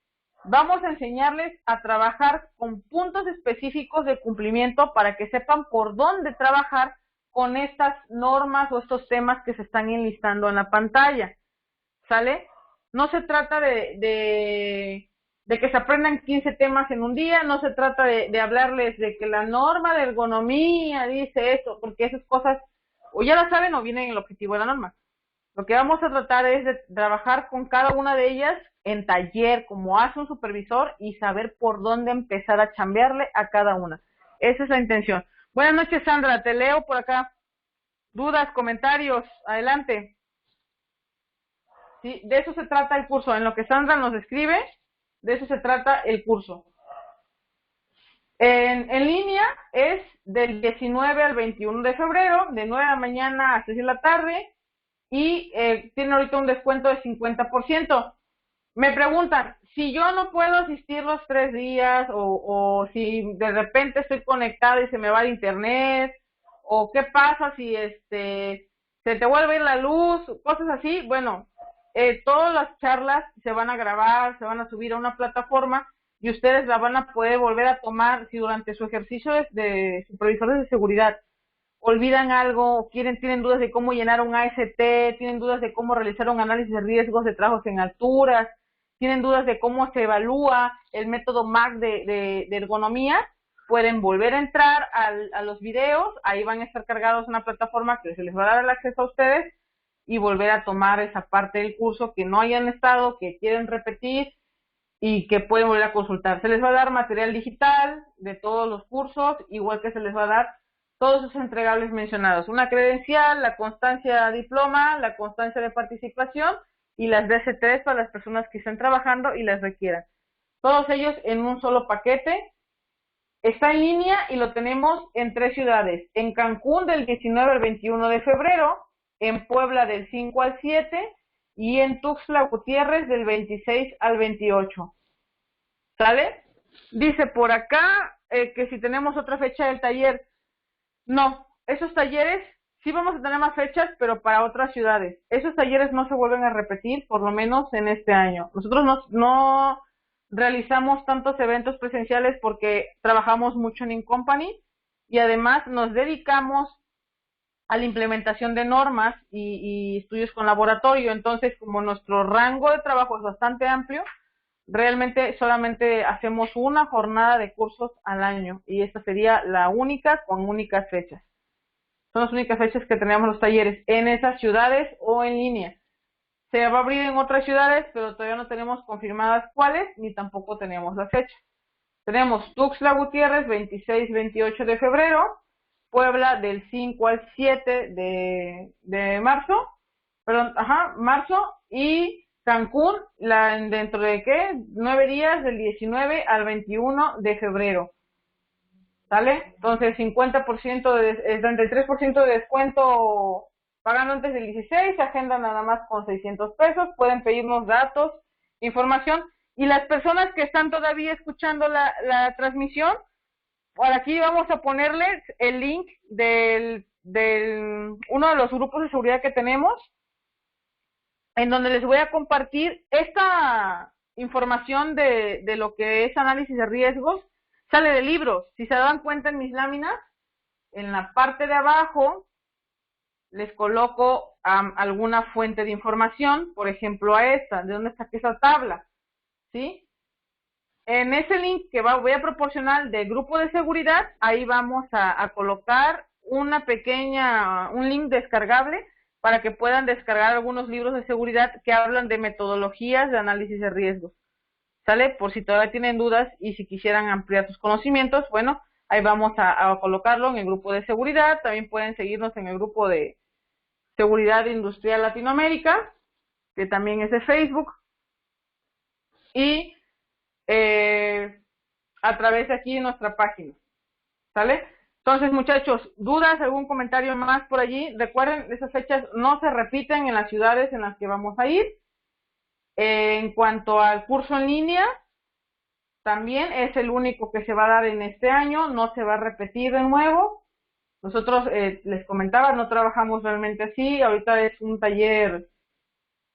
Vamos a enseñarles a trabajar con puntos específicos de cumplimiento para que sepan por dónde trabajar con estas normas o estos temas que se están enlistando en la pantalla. ¿Sale? No se trata de que se aprendan 15 temas en un día, no se trata de hablarles de que la norma de ergonomía dice esto, porque esas cosas o ya las saben o vienen en el objetivo de la norma. Lo que vamos a tratar es de trabajar con cada una de ellas en taller, como hace un supervisor, y saber por dónde empezar a chambearle a cada una. Esa es la intención. Buenas noches, Sandra, te leo por acá. Dudas, comentarios, adelante. ¿Sí? De eso se trata el curso. En lo que Sandra nos escribe, de eso se trata el curso. En línea es del 19 al 21 de febrero, de 9 de la mañana a 6 de la tarde, y tiene ahorita un descuento de 50%. Me preguntan, si yo no puedo asistir los 3 días, o si de repente estoy conectada y se me va el internet, o qué pasa si se te vuelve a ir la luz, cosas así. Bueno, todas las charlas se van a grabar, se van a subir a una plataforma y ustedes la van a poder volver a tomar si durante su ejercicio de supervisores de seguridad olvidan algo, tienen dudas de cómo llenar un AST, tienen dudas de cómo realizar un análisis de riesgos de trabajos en alturas, tienen dudas de cómo se evalúa el método MAC de ergonomía, pueden volver a entrar a los videos, ahí van a estar cargados en una plataforma que se les va a dar el acceso a ustedes y volver a tomar esa parte del curso que no hayan estado, que quieren repetir y que pueden volver a consultar. Se les va a dar material digital de todos los cursos, igual que se les va a dar todos esos entregables mencionados. Una credencial, la constancia de diploma, la constancia de participación y las DSTs para las personas que estén trabajando y las requieran. Todos ellos en un solo paquete. Está en línea y lo tenemos en 3 ciudades. En Cancún del 19 al 21 de febrero, en Puebla del 5 al 7 y en Tuxtla Gutiérrez del 26 al 28. ¿Sale? Dice por acá que si tenemos otra fecha del taller. No, esos talleres sí vamos a tener más fechas, pero para otras ciudades. Esos talleres no se vuelven a repetir, por lo menos en este año. Nosotros no realizamos tantos eventos presenciales porque trabajamos mucho en InCompany y además nos dedicamos a la implementación de normas y estudios con laboratorio. Entonces, como nuestro rango de trabajo es bastante amplio, realmente solamente hacemos una jornada de cursos al año y esta sería la única con únicas fechas. Son las únicas fechas que tenemos los talleres en esas ciudades o en línea. Se va a abrir en otras ciudades, pero todavía no tenemos confirmadas cuáles, ni tampoco tenemos la fecha. Tenemos Tuxtla Gutiérrez, 26-28 de febrero, Puebla del 5 al 7 de marzo, marzo, y Cancún, dentro de ¿qué? 9 días, del 19 al 21 de febrero. ¿Sale? Entonces, 50%, 33% de descuento pagando antes del 16, se agendan nada más con 600 pesos, pueden pedirnos datos, información, y las personas que están todavía escuchando la transmisión, por aquí vamos a ponerles el link del uno de los grupos de seguridad que tenemos, en donde les voy a compartir esta información de lo que es análisis de riesgos. Sale de libros. Si se dan cuenta en mis láminas, en la parte de abajo les coloco alguna fuente de información, por ejemplo a esta, ¿de dónde saqué esa tabla? ¿Sí? En ese link que voy a proporcionar del grupo de seguridad, ahí vamos a colocar un link descargable para que puedan descargar algunos libros de seguridad que hablan de metodologías de análisis de riesgos. ¿Sale? Por si todavía tienen dudas y si quisieran ampliar sus conocimientos, bueno, ahí vamos a colocarlo en el grupo de seguridad. También pueden seguirnos en el grupo de Seguridad Industrial Latinoamérica, que también es de Facebook. Y a través de aquí en nuestra página. ¿Sale? Entonces, muchachos, ¿dudas? ¿Algún comentario más por allí? Recuerden, esas fechas no se repiten en las ciudades en las que vamos a ir. En cuanto al curso en línea, también es el único que se va a dar en este año, no se va a repetir de nuevo. Nosotros, les comentaba, no trabajamos realmente así. Ahorita es un taller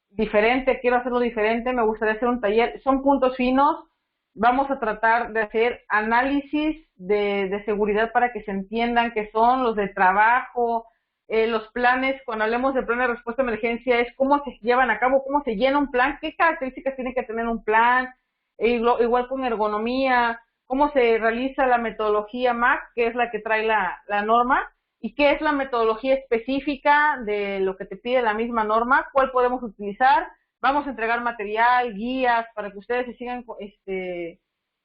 diferente, quiero hacerlo diferente, me gustaría hacer un taller, son puntos finos, vamos a tratar de hacer análisis de seguridad para que se entiendan qué son los de trabajo, los planes. Cuando hablemos de plan de respuesta a emergencia es cómo se llevan a cabo, cómo se llena un plan, qué características tiene que tener un plan, igual con ergonomía, cómo se realiza la metodología MAC, que es la que trae la norma, y qué es la metodología específica de lo que te pide la misma norma, cuál podemos utilizar. Vamos a entregar material, guías, para que ustedes se sigan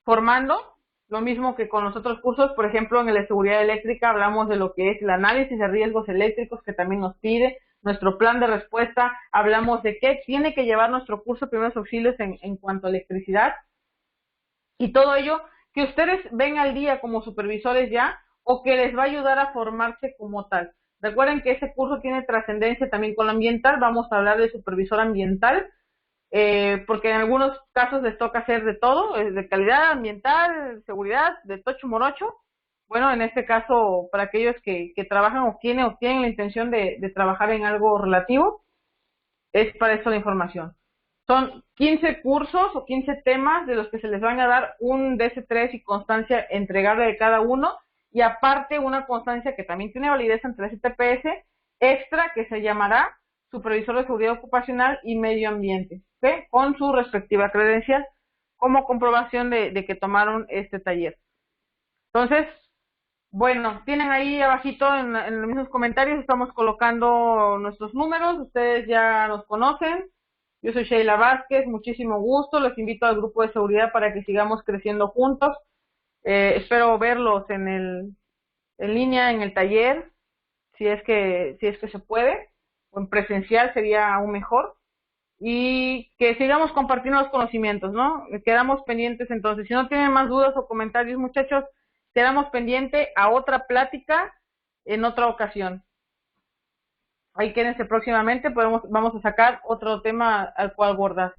formando. Lo mismo que con los otros cursos, por ejemplo, en el de seguridad eléctrica hablamos de lo que es el análisis de riesgos eléctricos, que también nos pide, nuestro plan de respuesta, hablamos de qué tiene que llevar nuestro curso de primeros auxilios en cuanto a electricidad, y todo ello que ustedes ven al día como supervisores ya, o que les va a ayudar a formarse como tal. Recuerden que ese curso tiene trascendencia también con lo ambiental, vamos a hablar de supervisor ambiental, porque en algunos casos les toca hacer de todo, de calidad ambiental, seguridad, de tocho morocho. Bueno, en este caso, para aquellos que trabajan o tienen la intención de trabajar en algo relativo, es para eso la información. Son 15 cursos o 15 temas de los que se les van a dar un DS3 y constancia entregable de cada uno, y aparte una constancia que también tiene validez entre STPS extra, que se llamará Supervisor de Seguridad Ocupacional y Medio Ambiente, ¿okay? Con su respectiva credencial como comprobación de que tomaron este taller. Entonces, bueno, tienen ahí abajito en los mismos comentarios, estamos colocando nuestros números, ustedes ya nos conocen. Yo soy Sheila Vázquez, muchísimo gusto, los invito al grupo de seguridad para que sigamos creciendo juntos. Espero verlos en línea, en el taller, si es que se puede, o en presencial sería aún mejor, y que sigamos compartiendo los conocimientos, ¿no? Quedamos pendientes entonces. Si no tienen más dudas o comentarios, muchachos, quedamos pendientes a otra plática en otra ocasión. Ahí quédense próximamente, vamos a sacar otro tema al cual abordar.